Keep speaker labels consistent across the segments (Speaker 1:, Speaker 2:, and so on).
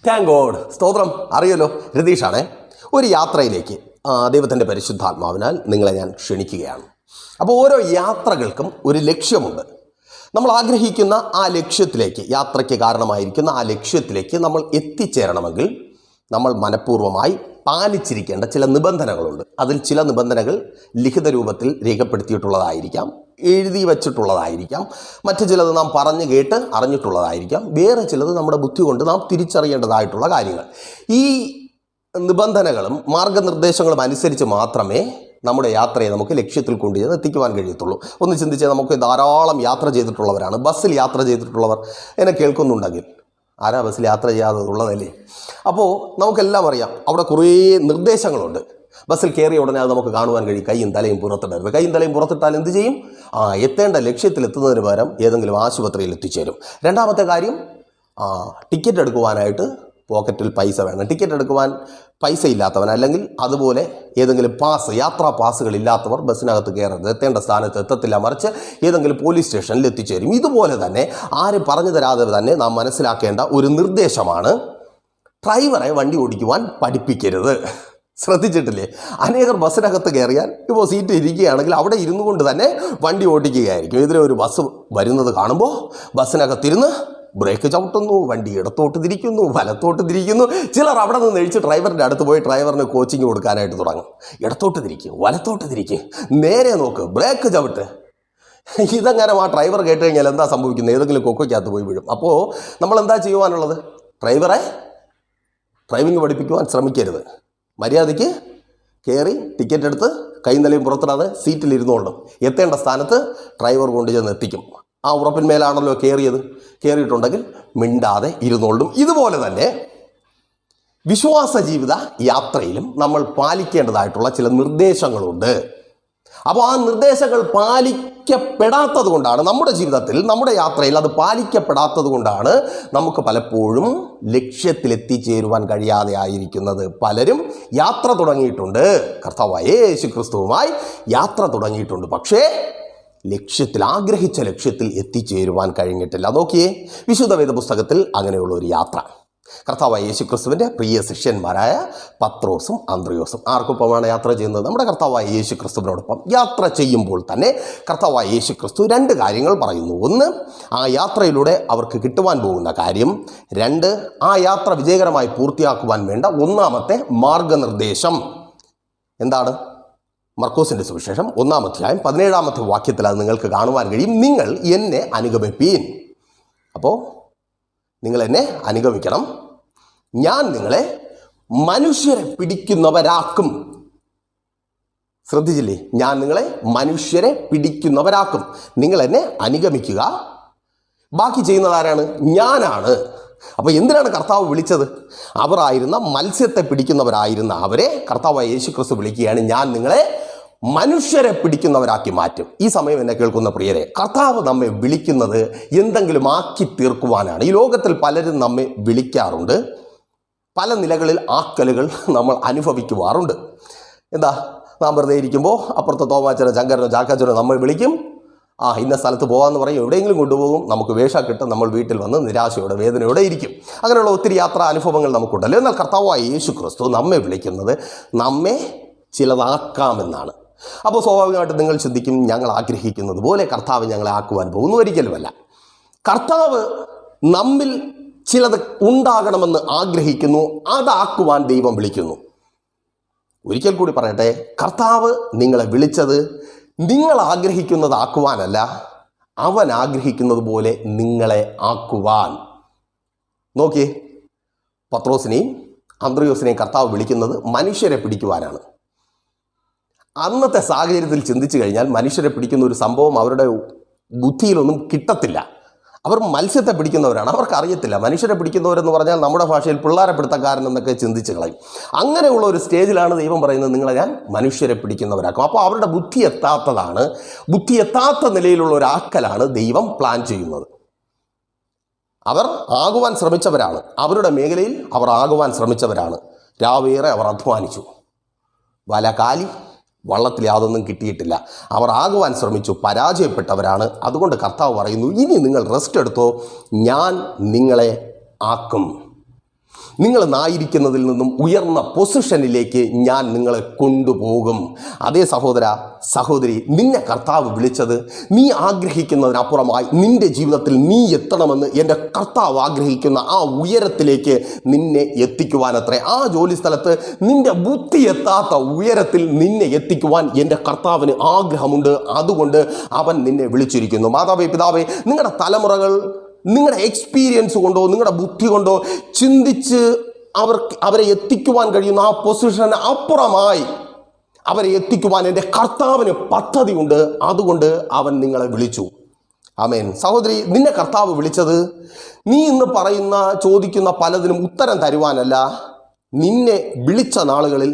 Speaker 1: Thank God. സ്തോത്രം. അറിയല്ലോ, രതീഷാണേ. ഒരു യാത്രയിലേക്ക് ദൈവത്തിൻ്റെ പരിശുദ്ധാത്മാവിനാൽ നിങ്ങളെ ഞാൻ ക്ഷണിക്കുകയാണ്. അപ്പോൾ ഓരോ യാത്രകൾക്കും ഒരു ലക്ഷ്യമുണ്ട്. നമ്മൾ ആഗ്രഹിക്കുന്ന ആ ലക്ഷ്യത്തിലേക്ക്, യാത്രയ്ക്ക് കാരണമായിരിക്കുന്ന ആ ലക്ഷ്യത്തിലേക്ക് നമ്മൾ എത്തിച്ചേരണമെങ്കിൽ നമ്മൾ മനഃപൂർവ്വമായി പാലിച്ചിരിക്കേണ്ട ചില നിബന്ധനകളുണ്ട്. അതിൽ ചില നിബന്ധനകൾ ലിഖിത രൂപത്തിൽ രേഖപ്പെടുത്തിയിട്ടുള്ളതായിരിക്കാം, എഴുതി വച്ചിട്ടുള്ളതായിരിക്കാം, മറ്റു ചിലത് നാം പറഞ്ഞു കേട്ട് അറിഞ്ഞിട്ടുള്ളതായിരിക്കാം, വേറെ ചിലത് നമ്മുടെ ബുദ്ധി കൊണ്ട് നാം തിരിച്ചറിയേണ്ടതായിട്ടുള്ള കാര്യങ്ങൾ. ഈ നിബന്ധനകളും മാർഗനിർദ്ദേശങ്ങളും അനുസരിച്ച് മാത്രമേ നമ്മുടെ യാത്രയെ നമുക്ക് ലക്ഷ്യത്തിൽ കൊണ്ടുചെന്ന് എത്തിക്കുവാൻ കഴിയത്തുള്ളൂ. ഒന്ന് ചിന്തിച്ചാൽ, നമുക്ക് ധാരാളം യാത്ര ചെയ്തിട്ടുള്ളവരാണ്. ബസ്സിൽ യാത്ര ചെയ്തിട്ടുള്ളവർ എന്നെ കേൾക്കുന്നുണ്ടെങ്കിൽ ആരാ ബസ്സിൽ യാത്ര ചെയ്യാതെ ഉള്ളതല്ലേ? അപ്പോൾ നമുക്കെല്ലാം അറിയാം, അവിടെ കുറേ നിർദ്ദേശങ്ങളുണ്ട്. ബസ്സിൽ കയറിയ ഉടനെ അത് നമുക്ക് കാണുവാൻ കഴിയും. കൈയും തലയും പുറത്തിടരുത്. കൈയും തലയും പുറത്തിട്ടാൽ എന്ത് ചെയ്യും? എത്തേണ്ട ലക്ഷ്യത്തിൽ എത്തുന്നതിന് പകരം ഏതെങ്കിലും ആശുപത്രിയിൽ എത്തിച്ചേരും. രണ്ടാമത്തെ കാര്യം, ടിക്കറ്റ് എടുക്കുവാനായിട്ട് പോക്കറ്റിൽ പൈസ വേണം. ടിക്കറ്റ് എടുക്കുവാൻ പൈസ ഇല്ലാത്തവൻ, അല്ലെങ്കിൽ അതുപോലെ ഏതെങ്കിലും യാത്രാ പാസുകൾ ഇല്ലാത്തവർ ബസ്സിനകത്ത് കയറരുത്. എത്തേണ്ട സ്ഥാനത്ത് എത്തത്തില്ല, മറിച്ച് ഏതെങ്കിലും പോലീസ് സ്റ്റേഷനിൽ എത്തിച്ചേരും. ഇതുപോലെ തന്നെ ആരും പറഞ്ഞു തരാതെ തന്നെ നാം മനസ്സിലാക്കേണ്ട ഒരു നിർദ്ദേശമാണ്, ഡ്രൈവറെ വണ്ടി ഓടിക്കുവാൻ പഠിപ്പിക്കരുത്. ശ്രദ്ധിച്ചിട്ടില്ലേ? അനേകർ ബസ്സിനകത്ത് കയറിയാൽ, ഇപ്പോൾ സീറ്റ് ഇരിക്കുകയാണെങ്കിൽ അവിടെ ഇരുന്നു കൊണ്ട് തന്നെ വണ്ടി ഓടിക്കുകയായിരിക്കും. ഇതിലെ ഒരു ബസ് വരുന്നത് കാണുമ്പോൾ ബസ്സിനകത്തിരുന്ന് ബ്രേക്ക് ചവിട്ടുന്നു, വണ്ടി ഇടത്തോട്ട് തിരിക്കുന്നു, വലത്തോട്ട് തിരിക്കുന്നു. ചിലർ അവിടെ നിന്ന് എഴിച്ച് ഡ്രൈവറിൻ്റെ അടുത്ത് പോയി ഡ്രൈവറിന് കോച്ചിങ് കൊടുക്കാനായിട്ട് തുടങ്ങും. ഇടത്തോട്ട് തിരിക്കും, വലത്തോട്ട് തിരിക്കും, നേരെ നോക്ക്, ബ്രേക്ക് ചവിട്ട്. ഇതങ്ങനെ ആ ഡ്രൈവർ കേട്ട് കഴിഞ്ഞാൽ എന്താ സംഭവിക്കുന്നത്? ഏതെങ്കിലും കൊക്കയ്ക്കകത്ത് പോയി വീഴും. അപ്പോൾ നമ്മൾ എന്താ ചെയ്യുവാനുള്ളത്? ഡ്രൈവറെ ഡ്രൈവിംഗ് പഠിപ്പിക്കുവാൻ ശ്രമിക്കരുത്. മര്യാദയ്ക്ക് കയറി ടിക്കറ്റ് എടുത്ത് കൈയും തലയും പുറത്തിടാതെ സീറ്റിലിരുന്നോളണം. എത്തേണ്ട സ്ഥാനത്ത് ഡ്രൈവർ കൊണ്ടുചെന്ന് എത്തിക്കും. ആ ഉറപ്പിന്മേലാണല്ലോ കയറിയിട്ടുണ്ടെങ്കിൽ മിണ്ടാതെ ഇരുന്നോളും. ഇതുപോലെ തന്നെ വിശ്വാസ ജീവിത യാത്രയിലും നമ്മൾ പാലിക്കേണ്ടതായിട്ടുള്ള ചില നിർദ്ദേശങ്ങളുണ്ട്. അപ്പോൾ ആ നിർദ്ദേശങ്ങൾ പാലിക്കപ്പെടാത്തത് കൊണ്ടാണ്, നമ്മുടെ ജീവിതത്തിൽ, നമ്മുടെ യാത്രയിൽ അത് പാലിക്കപ്പെടാത്തത് കൊണ്ടാണ് നമുക്ക് പലപ്പോഴും ലക്ഷ്യത്തിലെത്തിച്ചേരുവാൻ കഴിയാതെ ആയിരിക്കുന്നത്. പലരും യാത്ര തുടങ്ങിയിട്ടുണ്ട്, കർത്താവായ യേശു ക്രിസ്തുവുമായി യാത്ര തുടങ്ങിയിട്ടുണ്ട്, പക്ഷേ ആഗ്രഹിച്ച ലക്ഷ്യത്തിൽ എത്തിച്ചേരുവാൻ കഴിഞ്ഞിട്ടില്ല. നോക്കിയേ, വിശുദ്ധ വേദ പുസ്തകത്തിൽ അങ്ങനെയുള്ള ഒരു യാത്ര, കർത്താവായ യേശു ക്രിസ്തുവിൻ്റെ പ്രിയ ശിഷ്യന്മാരായ പത്രോസും അന്ത്രയോസും ആർക്കൊപ്പമാണ് യാത്ര ചെയ്യുന്നത്? നമ്മുടെ കർത്താവായ യേശു ക്രിസ്തുവിനോടൊപ്പം. യാത്ര ചെയ്യുമ്പോൾ തന്നെ കർത്താവായ യേശു ക്രിസ്തു രണ്ട് കാര്യങ്ങൾ പറയുന്നു. ഒന്ന്, ആ യാത്രയിലൂടെ അവർക്ക് കിട്ടുവാൻ പോകുന്ന കാര്യം. രണ്ട്, ആ യാത്ര വിജയകരമായി പൂർത്തിയാക്കുവാൻ വേണ്ട ഒന്നാമത്തെ മാർഗനിർദ്ദേശം. എന്താണ്? മർക്കോസിൻ്റെ സുവിശേഷം 1-ാം അധ്യായം 17-ാമത്തെ വാക്യത്തിൽ അത് നിങ്ങൾക്ക് കാണുവാൻ കഴിയും. നിങ്ങൾ എന്നെ അനുഗമിപ്പീൻ. അപ്പോൾ നിങ്ങൾ എന്നെ അനുഗമിക്കണം, ഞാൻ നിങ്ങളെ മനുഷ്യരെ പിടിക്കുന്നവരാക്കും. ശ്രദ്ധിച്ചില്ലേ? ഞാൻ നിങ്ങളെ മനുഷ്യരെ പിടിക്കുന്നവരാക്കും. നിങ്ങൾ എന്നെ അനുഗമിക്കുക. ബാക്കി ചെയ്യുന്നത് ആരാണ്? ഞാനാണ്. അപ്പോൾ എന്തിനാണ് കർത്താവ് വിളിച്ചത്? അവരായിരുന്ന മത്സ്യത്തെ പിടിക്കുന്നവരായിരുന്ന അവരെ കർത്താവായ യേശു ക്രിസ്തു വിളിക്കുകയാണ്, ഞാൻ നിങ്ങളെ മനുഷ്യരെ പിടിക്കുന്നവരാക്കി മാറ്റും. ഈ സമയം എന്നെ കേൾക്കുന്ന പ്രിയരെ, കർത്താവ് നമ്മെ വിളിക്കുന്നത് എന്തെങ്കിലും ആക്കി തീർക്കുവാനാണ്. ഈ ലോകത്തിൽ പലരും നമ്മെ വിളിക്കാറുണ്ട്, പല നിലകളിൽ ആക്കലുകൾ നമ്മൾ അനുഭവിക്കുവാറുണ്ട്. എന്താ, നാം വെറുതെ ഇരിക്കുമ്പോൾ അപ്പുറത്തെ തോമാച്ചനോ ശങ്കരനോ ചാക്കാച്ചനോ നമ്മൾ വിളിക്കും, ഇന്ന സ്ഥലത്ത് പോകാമെന്ന് പറയും, എവിടെയെങ്കിലും കൊണ്ടുപോകും, നമുക്ക് വേഷം കിട്ടും, നമ്മൾ വീട്ടിൽ വന്ന് നിരാശയോടെ വേദനയോടെ ഇരിക്കും. അങ്ങനെയുള്ള ഒത്തിരി യാത്രാ അനുഭവങ്ങൾ നമുക്കുണ്ടല്ലോ. എന്നാൽ കർത്താവായ യേശു ക്രിസ്തു നമ്മെ വിളിക്കുന്നത് നമ്മെ ചിലതാക്കാമെന്നാണ്. അപ്പോൾ സ്വാഭാവികമായിട്ട് നിങ്ങൾ ചിന്തിക്കും, ഞങ്ങൾ ആഗ്രഹിക്കുന്നത് പോലെ കർത്താവ് ഞങ്ങളെ ആക്കുവാൻ പോകുന്നു. ഒരിക്കലുമല്ല. കർത്താവ് നമ്മിൽ ചിലത് ഉണ്ടാകണമെന്ന് ആഗ്രഹിക്കുന്നു, അതാക്കുവാൻ ദൈവം വിളിക്കുന്നു. ഒരിക്കൽ കൂടി പറയട്ടെ, കർത്താവ് നിങ്ങളെ വിളിച്ചത് നിങ്ങൾ ആഗ്രഹിക്കുന്നത് ആക്കുവാനല്ല, അവൻ ആഗ്രഹിക്കുന്നത് പോലെ നിങ്ങളെ ആക്കുവാൻ. നോക്കിയേ, പത്രോസിനെയും അന്ത്രയോസിനെയും കർത്താവ് വിളിക്കുന്നത് മനുഷ്യരെ പിടിക്കുവാനാണ്. അന്നത്തെ സാഹചര്യത്തിൽ ചിന്തിച്ചു കഴിഞ്ഞാൽ മനുഷ്യരെ പിടിക്കുന്ന ഒരു സംഭവം അവരുടെ ബുദ്ധിയിലൊന്നും കിട്ടത്തില്ല. അവർ മത്സ്യത്തെ പിടിക്കുന്നവരാണ്. അവർക്കറിയത്തില്ല. മനുഷ്യരെ പിടിക്കുന്നവരെന്ന് പറഞ്ഞാൽ നമ്മുടെ ഭാഷയിൽ പിള്ളേരെ പിടുത്തക്കാരൻ എന്നൊക്കെ ചിന്തിച്ച് കളയും. അങ്ങനെയുള്ള ഒരു സ്റ്റേജിലാണ് ദൈവം പറയുന്നത്, നിങ്ങളെ ഞാൻ മനുഷ്യരെ പിടിക്കുന്നവരാക്കും. അപ്പോൾ അവരുടെ ബുദ്ധി എത്താത്ത നിലയിലുള്ള ഒരു ആക്കലാണ് ദൈവം പ്ലാൻ ചെയ്യുന്നത്. അവർ ആകുവാൻ ശ്രമിച്ചവരാണ്, അവരുടെ മേഖലയിൽ അവർ ആകുവാൻ ശ്രമിച്ചവരാണ്. രാവേറെ അവർ അധ്വാനിച്ചു, വല കാലി, വള്ളത്തിൽ യാതൊന്നും കിട്ടിയിട്ടില്ല. അവർ ആകുവാൻ ശ്രമിച്ചു, പരാജയപ്പെട്ടവരാണ്. അതുകൊണ്ട് കർത്താവ് പറയുന്നു, ഇനി നിങ്ങൾ റെസ്റ്റ് എടുത്തോ, ഞാൻ നിങ്ങളെ ആക്കും. നിങ്ങളായിരിക്കുന്നതിൽ നിന്നും ഉയർന്ന പൊസിഷനിലേക്ക് ഞാൻ നിങ്ങളെ കൊണ്ടുപോകും. അതേ സഹോദര സഹോദരി, നിന്നെ കർത്താവ് വിളിച്ചത് നീ ആഗ്രഹിക്കുന്നതിനപ്പുറമായി നിൻ്റെ ജീവിതത്തിൽ നീ എത്തണമെന്ന് എൻ്റെ കർത്താവ് ആഗ്രഹിക്കുന്ന ആ ഉയരത്തിലേക്ക് നിന്നെ എത്തിക്കുവാനത്രേ. ആ ജോലി സ്ഥലത്ത് നിൻ്റെ ബുദ്ധി എത്താത്ത ഉയരത്തിൽ നിന്നെ എത്തിക്കുവാൻ എൻ്റെ കർത്താവിന് ആഗ്രഹമുണ്ട്. അതുകൊണ്ട് അവൻ നിന്നെ വിളിച്ചിരിക്കുന്നു. മാതാവേ, പിതാവേ, നിങ്ങളുടെ തലമുറകൾ നിങ്ങളുടെ എക്സ്പീരിയൻസ് കൊണ്ടോ നിങ്ങളുടെ ബുദ്ധി കൊണ്ടോ ചിന്തിച്ച് അവരെ എത്തിക്കുവാൻ കഴിയുന്ന ആ പൊസിഷന് അപ്പുറമായി അവരെ എത്തിക്കുവാൻ എൻ്റെ കർത്താവിന് പദ്ധതിയുണ്ട്. അതുകൊണ്ട് അവൻ നിങ്ങളെ വിളിച്ചു. ആമേൻ. സഹോദരി, നിന്നെ കർത്താവ് വിളിച്ചത് നീ ഇന്ന് ചോദിക്കുന്ന പലതിനും ഉത്തരം തരുവാനല്ല, നിന്നെ വിളിച്ച നാളുകളിൽ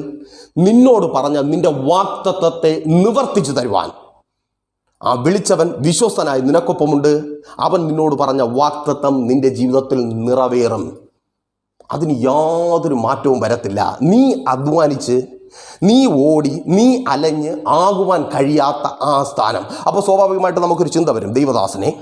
Speaker 1: നിന്നോട് പറഞ്ഞ നിന്റെ വാഗ്ദത്തത്തെ നിവർത്തിച്ചു തരുവാൻ. ആ വിളിച്ചവൻ വിശ്വസ്തനായി നിനക്കൊപ്പമുണ്ട്. അവൻ നിന്നോട് പറഞ്ഞ വാഗ്ദത്തം നിന്റെ ജീവിതത്തിൽ നിറവേറും. അതിന് യാതൊരു മാറ്റവും വരത്തില്ല. നീ അധ്വാനിച്ച്, നീ ഓടി, നീ അലഞ്ഞ് ആകുവാൻ കഴിയാത്ത ആ സ്ഥാനം. അപ്പോൾ സ്വാഭാവികമായിട്ട് നമുക്കൊരു ചിന്ത വരും, ദൈവദാസനെ,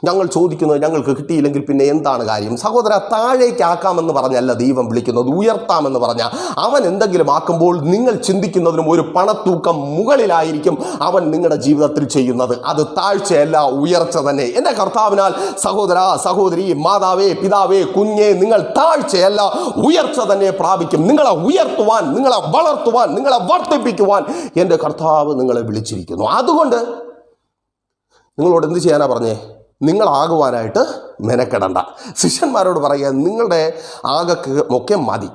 Speaker 1: ഞങ്ങൾ ചോദിക്കുന്നത് ഞങ്ങൾക്ക് കിട്ടിയില്ലെങ്കിൽ പിന്നെ എന്താണ് കാര്യം? സഹോദര, താഴേക്കാക്കാമെന്ന് പറഞ്ഞല്ല ദൈവം വിളിക്കുന്നത്, ഉയർത്താമെന്ന് പറഞ്ഞാൽ അവൻ എന്തെങ്കിലും ആക്കുമ്പോൾ നിങ്ങൾ ചിന്തിക്കുന്നതിനും ഒരു പണത്തൂക്കം മുകളിലായിരിക്കും അവൻ നിങ്ങളുടെ ജീവിതത്തിൽ ചെയ്യുന്നത്. അത് താഴ്ചയല്ല, ഉയർച്ച തന്നെ. എൻ്റെ കർത്താവിനാൽ സഹോദര സഹോദരി, മാതാവേ, പിതാവേ, കുഞ്ഞെ, നിങ്ങൾ താഴ്ചയല്ല ഉയർച്ച തന്നെ പ്രാപിക്കും. നിങ്ങളെ ഉയർത്തുവാൻ, നിങ്ങളെ വളർത്തുവാൻ, നിങ്ങളെ വർദ്ധിപ്പിക്കുവാൻ എൻ്റെ കർത്താവ് നിങ്ങളെ വിളിച്ചിരിക്കുന്നു. അതുകൊണ്ട് നിങ്ങളോട് എന്ത് ചെയ്യാനാ പറഞ്ഞേ? നിങ്ങളാകുവാനായിട്ട് മെനക്കെടണ്ട. ശിഷ്യന്മാരോട് പറയുക, നിങ്ങളുടെ ഒക്കെ മതി.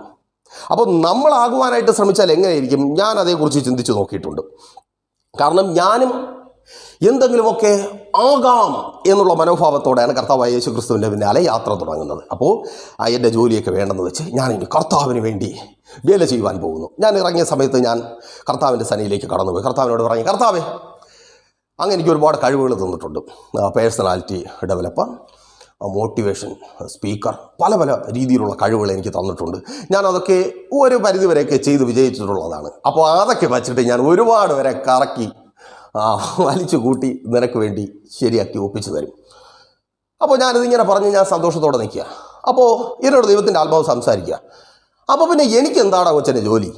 Speaker 1: അപ്പോൾ നമ്മളാകുവാനായിട്ട് ശ്രമിച്ചാൽ എങ്ങനെയായിരിക്കും? ഞാൻ അതേക്കുറിച്ച് ചിന്തിച്ച് നോക്കിയിട്ടുണ്ട്. കാരണം ഞാനും എന്തെങ്കിലുമൊക്കെ ആകാം എന്നുള്ള മനോഭാവത്തോടെയാണ് കർത്താവായ യേശു ക്രിസ്തുവിൻ്റെ പിന്നാലെ യാത്ര തുടങ്ങുന്നത്. അപ്പോൾ എൻ്റെ ജോലിയൊക്കെ വേണ്ടെന്ന് വെച്ച് ഞാനിനി കർത്താവിന് വേണ്ടി വേല ചെയ്യുവാൻ പോകുന്നു. ഞാൻ ഇറങ്ങിയ സമയത്ത് ഞാൻ കർത്താവിൻ്റെ സന്നിധിയിലേക്ക് കടന്നുപോയി. കർത്താവിനോട് പറഞ്ഞു, കർത്താവേ, അങ്ങനെ എനിക്ക് ഒരുപാട് കഴിവുകൾ തന്നിട്ടുണ്ട്. പേഴ്സണാലിറ്റി ഡെവലപ്പർ, മോട്ടിവേഷൻ സ്പീക്കർ, പല പല രീതിയിലുള്ള കഴിവുകൾ എനിക്ക് തന്നിട്ടുണ്ട്. ഞാനതൊക്കെ ഒരു പരിധിവരെയൊക്കെ ചെയ്ത് വിജയിച്ചിട്ടുള്ളതാണ്. അപ്പോൾ അതൊക്കെ വച്ചിട്ട് ഞാൻ ഒരുപാട് വരെ കറക്കി വലിച്ചു കൂട്ടി നിനക്ക് വേണ്ടി ശരിയാക്കി ഒപ്പിച്ചു തരും. അപ്പോൾ ഞാനിതിങ്ങനെ പറഞ്ഞ് ഞാൻ സന്തോഷത്തോടെ നിൽക്കുക. അപ്പോൾ എന്നോട് ദൈവത്തിൻ്റെ ആത്മാവ് സംസാരിക്കുക. അപ്പോൾ പിന്നെ എനിക്ക് എന്താണ് കൊച്ചൻ്റെ ജോലി?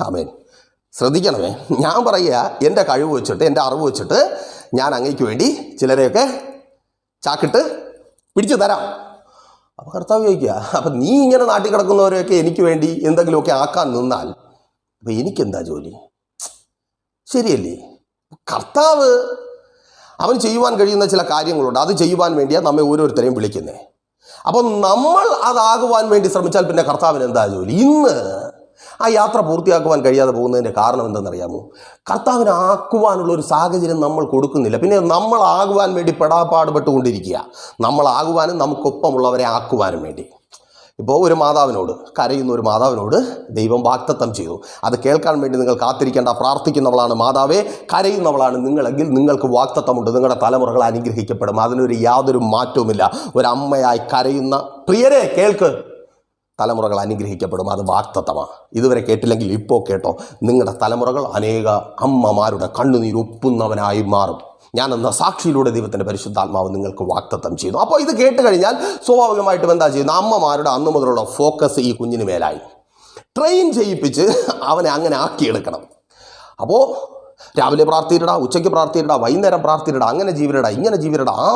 Speaker 1: ആമേൻ. ശ്രദ്ധിക്കണമേ, ഞാൻ പറയുക, എൻ്റെ കഴിവ് വെച്ചിട്ട്, എൻ്റെ അറിവ് വെച്ചിട്ട് ഞാൻ അങ്ങേക്ക് വേണ്ടി ചിലരെയൊക്കെ ചാക്കിട്ട് പിടിച്ചു തരാം. അപ്പോൾ കർത്താവ് ചോദിക്കുക, അപ്പം നീ ഇങ്ങനെ നാട്ടിൽ കിടക്കുന്നവരെയൊക്കെ എനിക്ക് വേണ്ടി എന്തെങ്കിലുമൊക്കെ ആക്കാൻ നിന്നാൽ അപ്പം എനിക്കെന്താ ജോലി? ശരിയല്ലേ? കർത്താവ് അവൻ ചെയ്യുവാൻ കഴിയുന്ന ചില കാര്യങ്ങളുണ്ട്. അത് ചെയ്യുവാൻ വേണ്ടിയാണ് നമ്മെ ഓരോരുത്തരെയും വിളിക്കുന്നത്. അപ്പം നമ്മൾ അതാകുവാൻ വേണ്ടി ശ്രമിച്ചാൽ പിന്നെ കർത്താവിന് എന്താ ജോലി? ഇന്ന് ആ യാത്ര പൂർത്തിയാക്കുവാൻ കഴിയാതെ പോകുന്നതിൻ്റെ കാരണം എന്തെന്നറിയാമോ? കർത്താവിനെ ആക്കുവാനുള്ള ഒരു സാഹചര്യം നമ്മൾ കൊടുക്കുന്നില്ല. പിന്നെ നമ്മളാകുവാൻ വേണ്ടി പെടാപ്പാടുപെട്ടുകൊണ്ടിരിക്കുക. നമ്മളാകുവാനും നമുക്കൊപ്പമുള്ളവരെ ആക്കുവാനും വേണ്ടി. ഇപ്പോൾ ഒരു മാതാവിനോട്, കരയുന്ന ഒരു മാതാവിനോട് ദൈവം വാഗ്ദത്തം ചെയ്തു. അത് കേൾക്കാൻ വേണ്ടി നിങ്ങൾ കാത്തിരിക്കേണ്ട. പ്രാർത്ഥിക്കുന്നവളാണ് മാതാവേ, കരയുന്നവളാണ് നിങ്ങളെങ്കിൽ നിങ്ങൾക്ക് വാഗ്ദത്തമുണ്ട്. നിങ്ങളുടെ തലമുറകൾ അനുഗ്രഹിക്കപ്പെടും. അതിനൊരു യാതൊരു മാറ്റവുമില്ല. ഒരമ്മയായി കരയുന്ന പ്രിയരെ കേൾക്ക്, തലമുറകൾ അനുഗ്രഹിക്കപ്പെടും. അത് വാഗ്ദത്തമാണ്. ഇതുവരെ കേട്ടില്ലെങ്കിൽ ഇപ്പോൾ കേട്ടോ. നിങ്ങളുടെ തലമുറകൾ അനേക അമ്മമാരുടെ കണ്ണുനീരൊപ്പുന്നവനായി മാറും. ഞാനെന്ന സാക്ഷിയിലൂടെ ദൈവത്തിൻ്റെ പരിശുദ്ധാത്മാവ് നിങ്ങൾക്ക് വാഗ്ദത്തം ചെയ്തു. അപ്പോൾ ഇത് കേട്ട് കഴിഞ്ഞാൽ സ്വാഭാവികമായിട്ടും എന്താ ചെയ്യുന്നത്? അമ്മമാരുടെ അന്നു മുതലുള്ള ഫോക്കസ് ഈ കുഞ്ഞിന് മേലായി. ട്രെയിൻ ചെയ്യിപ്പിച്ച് അവനെ അങ്ങനെ ആക്കിയെടുക്കണം. അപ്പോൾ രാവിലെ പ്രാർത്ഥിയിടാ, ഉച്ചയ്ക്ക് പ്രാർത്ഥിയിടാ, വൈകുന്നേരം പ്രാർത്ഥിയിടാ, അങ്ങനെ ജീവനിടാ, ഇങ്ങനെ ജീവനിടാ, ആ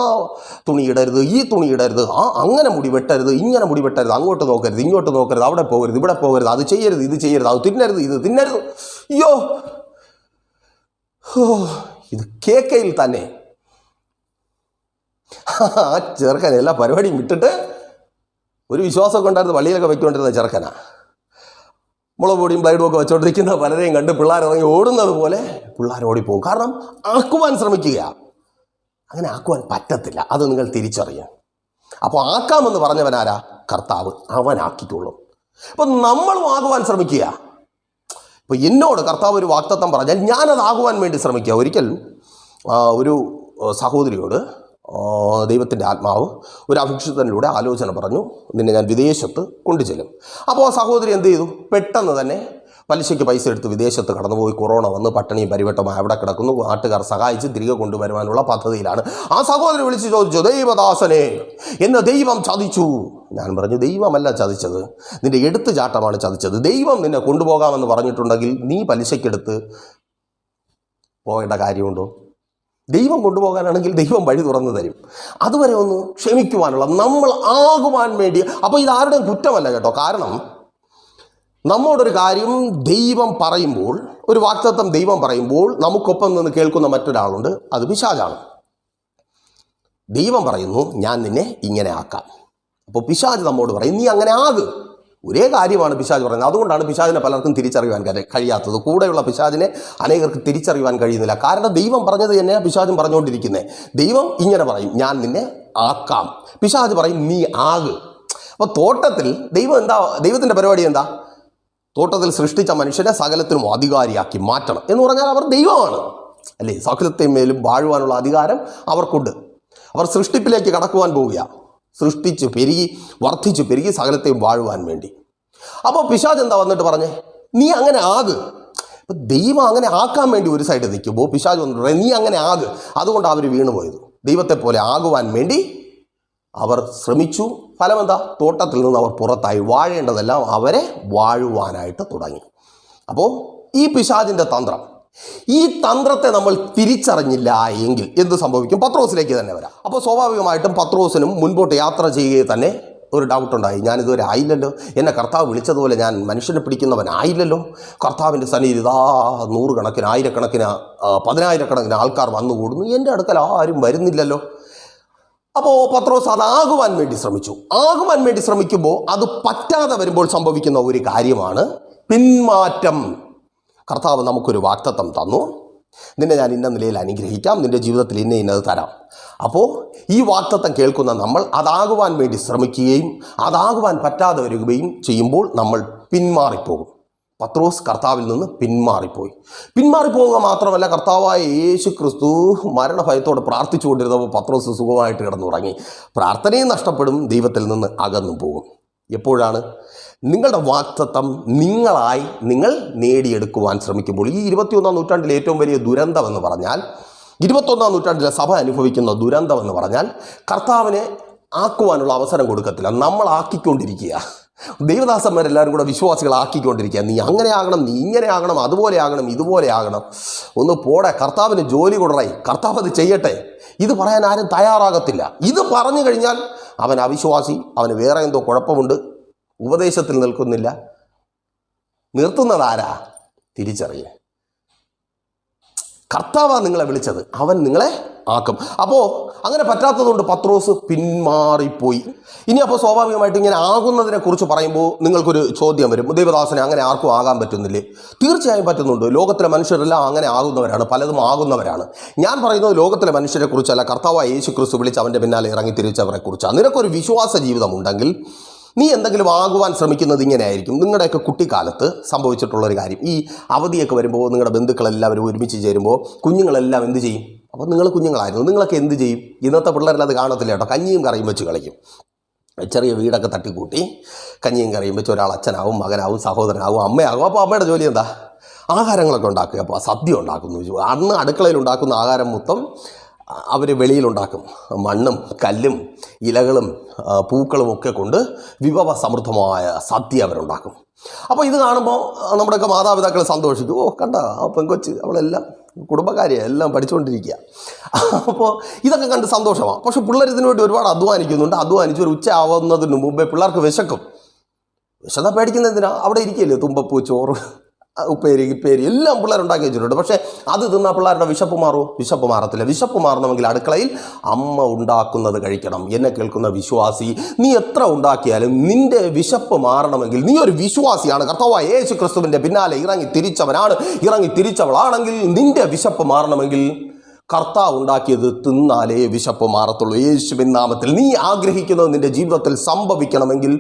Speaker 1: തുണി ഇടരുത്, ഈ തുണി ഇടരുത്, അങ്ങനെ മുടി വെട്ടരുത്, ഇങ്ങനെ മുടി വെട്ടരുത്, അങ്ങോട്ട് നോക്കരുത്, ഇങ്ങോട്ട് നോക്കരുത്, അവിടെ പോകരുത്, ഇവിടെ പോകരുത്, അത് ചെയ്യരുത്, ഇത് ചെയ്യരുത്, അത് തിന്നരുത്, ഇത് തിന്നരുത്. അയ്യോ, ഇത് കേക്കയിൽ തന്നെ ആ ചെറുക്കൻ എല്ലാ പരിപാടിയും വിട്ടിട്ട് ഒരു വിശ്വാസമൊക്കെ ഉണ്ടായിരുന്നു, പള്ളിയിലൊക്കെ വെക്കൊണ്ടിരുന്ന ചെറുക്കനാ. മുളക് പൊടിയും ബ്ലൈഡും ഒക്കെ വെച്ചോണ്ടിരിക്കുന്ന പലരെയും കണ്ട് പിള്ളേർ ഇറങ്ങി ഓടുന്നത് പോലെ പിള്ളേർ ഓടിപ്പോകും. കാരണം ആക്കുവാൻ ശ്രമിക്കുക. അങ്ങനെ ആക്കുവാൻ പറ്റത്തില്ല. അത് നിങ്ങൾ തിരിച്ചറിയാം. അപ്പോൾ ആക്കാമെന്ന് പറഞ്ഞവനാരാ? കർത്താവ്. അവനാക്കിക്കൊള്ളും. അപ്പം നമ്മളും ആകുവാൻ ശ്രമിക്കുക. ഇപ്പോൾ എന്നോട് കർത്താവ് ഒരു വാഗ്ദത്തം പറഞ്ഞാൽ ഞാനതാകുവാൻ വേണ്ടി ശ്രമിക്കുക. ഒരിക്കൽ ഒരു സഹോദരിയോട് ദൈവത്തിൻ്റെ ആത്മാവ് ഒരു അഭിഷിക്തനിലൂടെ ആലോചന പറഞ്ഞു, നിന്നെ ഞാൻ വിദേശത്ത് കൊണ്ടുചെല്ലും. അപ്പോൾ ആ സഹോദരി എന്ത് ചെയ്തു? പെട്ടെന്ന് തന്നെ പലിശയ്ക്ക് പൈസ എടുത്ത് വിദേശത്ത് കടന്നുപോയി. കൊറോണ വന്ന് പട്ടിണിയും പരിവട്ടമായി അവിടെ കിടക്കുന്നു. നാട്ടുകാർ സഹായിച്ച് തിരികെ കൊണ്ടുവരുവാനുള്ള പദ്ധതിയിലാണ്. ആ സഹോദരി വിളിച്ച് ചോദിച്ചു, ദൈവദാസനെ, എന്നെ ദൈവം ചതിച്ചു. ഞാൻ പറഞ്ഞു, ദൈവമല്ല ചതിച്ചത്, നിൻ്റെ എടുത്തുചാട്ടമാണ് ചതിച്ചത്. ദൈവം നിന്നെ കൊണ്ടുപോകാമെന്ന് പറഞ്ഞിട്ടുണ്ടെങ്കിൽ നീ പലിശയ്ക്കെടുത്ത് പോകേണ്ട കാര്യമുണ്ടോ? ദൈവം കൊണ്ടുപോകാനാണെങ്കിൽ ദൈവം വഴി തുറന്നു തരും. അതുവരെ ഒന്ന് ക്ഷമിക്കുവാനുള്ള, നമ്മൾ ആകുവാൻ വേണ്ടി. അപ്പോൾ ഇതാരുടെയും കുറ്റമല്ല കേട്ടോ. കാരണം നമ്മോടൊരു കാര്യം ദൈവം പറയുമ്പോൾ, ഒരു വാഗ്ദത്തം ദൈവം പറയുമ്പോൾ നമുക്കൊപ്പം നിന്ന് കേൾക്കുന്ന മറ്റൊരാളുണ്ട്, അത് പിശാചാണ്. ദൈവം പറയുന്നു, ഞാൻ നിന്നെ ഇങ്ങനെ ആക്കാം. അപ്പോൾ പിശാച് നമ്മോട് പറയും, നീ അങ്ങനെ ആകും. ഒരേ കാര്യമാണ് പിശാച് പറയുന്നത്. അതുകൊണ്ടാണ് പിശാചിനെ പലർക്കും തിരിച്ചറിയുവാൻ കഴിയാത്തത്. കൂടെയുള്ള പിശാചിനെ അനേകർക്ക് തിരിച്ചറിയുവാൻ കഴിയുന്നില്ല. കാരണം ദൈവം പറഞ്ഞത് തന്നെയാണ് പിശാചും പറഞ്ഞുകൊണ്ടിരിക്കുന്നത്. ദൈവം ഇങ്ങനെ പറയും, ഞാൻ നിന്നെ ആക്കാം. പിശാച് പറയും, നീ ആക്. അപ്പോൾ തോട്ടത്തിൽ ദൈവത്തിൻ്റെ പരിപാടി എന്താ? തോട്ടത്തിൽ സൃഷ്ടിച്ച മനുഷ്യനെ സകലത്തിനും അധികാരിയാക്കി മാറ്റണം എന്ന് പറഞ്ഞാൽ അവർ ദൈവമാണ് അല്ലേ? സകലത്തിന്മേലും വാഴുവാനുള്ള അധികാരം അവർക്കുണ്ട്. അവർ സൃഷ്ടിപ്പിലേക്ക് കടക്കുവാൻ പോവുക, സൃഷ്ടിച്ച് പെരുകി വർദ്ധിച്ചു പെരുകി സകലത്തെയും വാഴുവാൻ വേണ്ടി. അപ്പോൾ പിശാച് എന്താ വന്നിട്ട് പറഞ്ഞേ, നീ അങ്ങനെ ആക്. അപ്പം ദൈവം അങ്ങനെ ആക്കാൻ വേണ്ടി ഒരു സൈഡ് നിൽക്കുമ്പോൾ പിശാച് വന്നിട്ട് പറയും, നീ അങ്ങനെ ആക്. അതുകൊണ്ടാണ് അവർ വീണുപോയത്. ദൈവത്തെ പോലെ ആകുവാൻ വേണ്ടി അവർ ശ്രമിച്ചു. ഫലമെന്താ? തോട്ടത്തിൽ നിന്ന് അവർ പുറത്തായി. വാഴേണ്ടതെല്ലാം അവരെ വാഴുവാനായിട്ട് തുടങ്ങി. അപ്പോൾ ഈ പിശാചിൻ്റെ തന്ത്രം, ഈ തന്ത്രത്തെ നമ്മൾ തിരിച്ചറിഞ്ഞില്ല എങ്കിൽ എന്ത് സംഭവിക്കും? പത്രോസിലേക്ക് തന്നെ വരാം. അപ്പോൾ സ്വാഭാവികമായിട്ടും പത്രോസിനും മുൻപോട്ട് യാത്ര ചെയ്യുകയെ തന്നെ ഒരു ഡൗട്ടുണ്ടായി. ഞാനിതുവരെ ആയില്ലല്ലോ, എന്നെ കർത്താവ് വിളിച്ചതുപോലെ ഞാൻ മനുഷ്യനെ പിടിക്കുന്നവനായില്ലല്ലോ. കർത്താവിൻ്റെ സന്നിധി ഇതാ നൂറുകണക്കിന്, ആയിരക്കണക്കിന്, പതിനായിരക്കണക്കിന് ആൾക്കാർ വന്നുകൂടുന്നു, എൻ്റെ അടുക്കൽ ആരും വരുന്നില്ലല്ലോ. അപ്പോൾ പത്രോസ് അതാകുവാൻ വേണ്ടി ശ്രമിച്ചു. ആകുവാൻ വേണ്ടി ശ്രമിക്കുമ്പോൾ അത് പറ്റാതെ വരുമ്പോൾ സംഭവിക്കുന്ന ഒരു കാര്യമാണ് പിന്മാറ്റം. കർത്താവ് നമുക്കൊരു വാഗ്ദത്തം തന്നു, നിന്നെ ഞാൻ ഇന്ന നിലയിൽ അനുഗ്രഹിക്കാം, നിൻ്റെ ജീവിതത്തിൽ ഇന്നത് തരാം. അപ്പോൾ ഈ വാഗ്ദത്തം കേൾക്കുന്ന നമ്മൾ അതാകുവാൻ വേണ്ടി ശ്രമിക്കുകയും അതാകുവാൻ പറ്റാതെ വരികയും ചെയ്യുമ്പോൾ നമ്മൾ പിന്മാറിപ്പോകും. പത്രോസ് കർത്താവിൽ നിന്ന് പിന്മാറിപ്പോവുക മാത്രമല്ല, കർത്താവായ യേശു ക്രിസ്തു മരണഭയത്തോടെ പ്രാർത്ഥിച്ചു കൊണ്ടിരുന്നപ്പോൾ പത്രോസ് സുഖമായിട്ട് കിടന്നുറങ്ങി. പ്രാർത്ഥനയും നഷ്ടപ്പെടും, ദൈവത്തിൽ നിന്ന് അകന്നു പോകും. എപ്പോഴാണ്? നിങ്ങളുടെ വാഗ്ദത്തം നിങ്ങൾ നേടിയെടുക്കുവാൻ ശ്രമിക്കുമ്പോൾ. ഈ 21-ാം നൂറ്റാണ്ടിലെ ഏറ്റവും വലിയ ദുരന്തം എന്ന് പറഞ്ഞാൽ, 21-ാം നൂറ്റാണ്ടിലെ സഭ അനുഭവിക്കുന്ന ദുരന്തം എന്ന് പറഞ്ഞാൽ, കർത്താവിനെ ആക്കുവാനുള്ള അവസരം കൊടുക്കത്തില്ല, നമ്മൾ ആക്കിക്കൊണ്ടിരിക്കുക. ദൈവദാസന്മാരെല്ലാവരും കൂടെ വിശ്വാസികളാക്കിക്കൊണ്ടിരിക്കുക. നീ അങ്ങനെ ആകണം, നീ ഇങ്ങനെ ആകണം, അതുപോലെ ആകണം, ഇതുപോലെ ആകണം. ഒന്ന് പോടെ, കർത്താവിന് ജോലി കൊടുറായി, കർത്താവ് അത് ചെയ്യട്ടെ. ഇത് പറയാൻ ആരും തയ്യാറാകത്തില്ല. ഇത് പറഞ്ഞു കഴിഞ്ഞാൽ അവൻ അവിശ്വാസി, അവന് വേറെ എന്തോ കുഴപ്പമുണ്ട്, ഉപദേശത്തിൽ നിൽക്കുന്നില്ല. നിർത്തുന്നത് ആരാ? തിരിച്ചറിയുക. കർത്താവാണ് നിങ്ങളെ വിളിച്ചത്, അവൻ നിങ്ങളെ ആക്കും. അപ്പോൾ അങ്ങനെ പറ്റാത്തതുകൊണ്ട് പത്രോസ് പിന്മാറിപ്പോയി. ഇനി അപ്പോൾ സ്വാഭാവികമായിട്ട് ഇങ്ങനെ ആകുന്നതിനെ കുറിച്ച് പറയുമ്പോൾ നിങ്ങൾക്കൊരു ചോദ്യം വരും, ദൈവദാസനെ അങ്ങനെ ആർക്കും ആകാൻ പറ്റുന്നില്ലേ? തീർച്ചയായും പറ്റുന്നുണ്ട്. ലോകത്തിലെ മനുഷ്യരെല്ലാം അങ്ങനെ ആകുന്നവരാണ്, പലതും ആകുന്നവരാണ്. ഞാൻ പറയുന്നത് ലോകത്തിലെ മനുഷ്യരെ കുറിച്ചല്ല, കർത്താവായ യേശു ക്രിസ്തു വിളിച്ച് അവൻ്റെ പിന്നാലെ ഇറങ്ങി തിരിച്ചവരെ കുറിച്ചാണ്. നിനക്കൊരു വിശ്വാസ ജീവിതമുണ്ടെങ്കിൽ നീ എന്തെങ്കിലും ആകുവാൻ ശ്രമിക്കുന്നത് ഇങ്ങനെ ആയിരിക്കും. നിങ്ങളുടെയൊക്കെ കുട്ടിക്കാലത്ത് സംഭവിച്ചിട്ടുള്ളൊരു കാര്യം, ഈ അവധിയൊക്കെ വരുമ്പോൾ നിങ്ങളുടെ ബന്ധുക്കളെല്ലാവരും ഒരുമിച്ച് ചേരുമ്പോൾ കുഞ്ഞുങ്ങളെല്ലാം എന്ത് ചെയ്യും? അപ്പോൾ നിങ്ങൾ കുഞ്ഞുങ്ങളായിരുന്നു, നിങ്ങളൊക്കെ എന്ത് ചെയ്യും? ഇന്നത്തെ പിള്ളേരെല്ലാം അത് കാണത്തില്ല കേട്ടോ. കഞ്ഞിയും കറിയും വെച്ച് കളിക്കും. ചെറിയ വീടൊക്കെ തട്ടിക്കൂട്ടി കഞ്ഞിയും കറിയും വെച്ച് ഒരാൾ അച്ഛനാവും, മകനാവും, സഹോദരനാവും, അമ്മയാകും. അപ്പോൾ അമ്മയുടെ ജോലി എന്താ? ആഹാരങ്ങളൊക്കെ ഉണ്ടാക്കുക. അപ്പോൾ സദ്യ ഉണ്ടാക്കുന്നു. അന്ന് അടുക്കളയിൽ ഉണ്ടാക്കുന്ന ആഹാരം മൊത്തം അവർ വെളിയിലുണ്ടാക്കും. മണ്ണും കല്ലും ഇലകളും പൂക്കളും ഒക്കെ കൊണ്ട് വിഭവസമൃദ്ധമായ സദ്യ അവരുണ്ടാക്കും. അപ്പോൾ ഇത് കാണുമ്പോൾ നമ്മുടെയൊക്കെ മാതാപിതാക്കൾ സന്തോഷിക്കും. ഓ കണ്ട ആ പെങ്കൊച്ച്, അവളെല്ലാം കുടുംബക്കാരിയാണ്, എല്ലാം പഠിച്ചുകൊണ്ടിരിക്കുക. അപ്പോൾ ഇതൊക്കെ കണ്ട് സന്തോഷമാണ്. പക്ഷെ പിള്ളേർ ഇതിനു വേണ്ടി ഒരുപാട് അധ്വാനിക്കുന്നുണ്ട്. അധ്വാനിച്ച് ഒരു ഉച്ച ആവുന്നതിന് മുമ്പേ പിള്ളേർക്ക് വിശക്കും. വിശന്നാ പേടിക്കുന്നതിനാ? അവിടെ ഇരിക്കുകയല്ലേ തുമ്പപ്പൂ, ചോറ്, ഉപ്പേരി, ഇപ്പേരി എല്ലാം പിള്ളേരുണ്ടാക്കി വെച്ചിട്ടുണ്ട്. പക്ഷേ അത് തിന്നാൽ പിള്ളേരുടെ വിശപ്പ് മാറുമോ? വിശപ്പ് മാറത്തില്ല. വിശപ്പ് മാറണമെങ്കിൽ അടുക്കളയിൽ അമ്മ ഉണ്ടാക്കുന്നത് കഴിക്കണം. എന്നെ കേൾക്കുന്ന വിശ്വാസി, നീ എത്ര ഉണ്ടാക്കിയാലും നിന്റെ വിശപ്പ് മാറണമെങ്കിൽ നീ ഒരു വിശ്വാസിയാണ്, കർത്താവായ യേശു ക്രിസ്തുവിൻ്റെ പിന്നാലെ ഇറങ്ങി തിരിച്ചവളാണെങ്കിൽ നിന്റെ വിശപ്പ് മാറണമെങ്കിൽ കർത്താവ് ഉണ്ടാക്കിയത് തിന്നാലേ വിശപ്പ് മാറത്തുള്ളൂ. യേശുവിൻ നാമത്തിൽ നീ ആഗ്രഹിക്കുന്നത് നിന്റെ ജീവിതത്തിൽ സംഭവിക്കണമെങ്കിൽ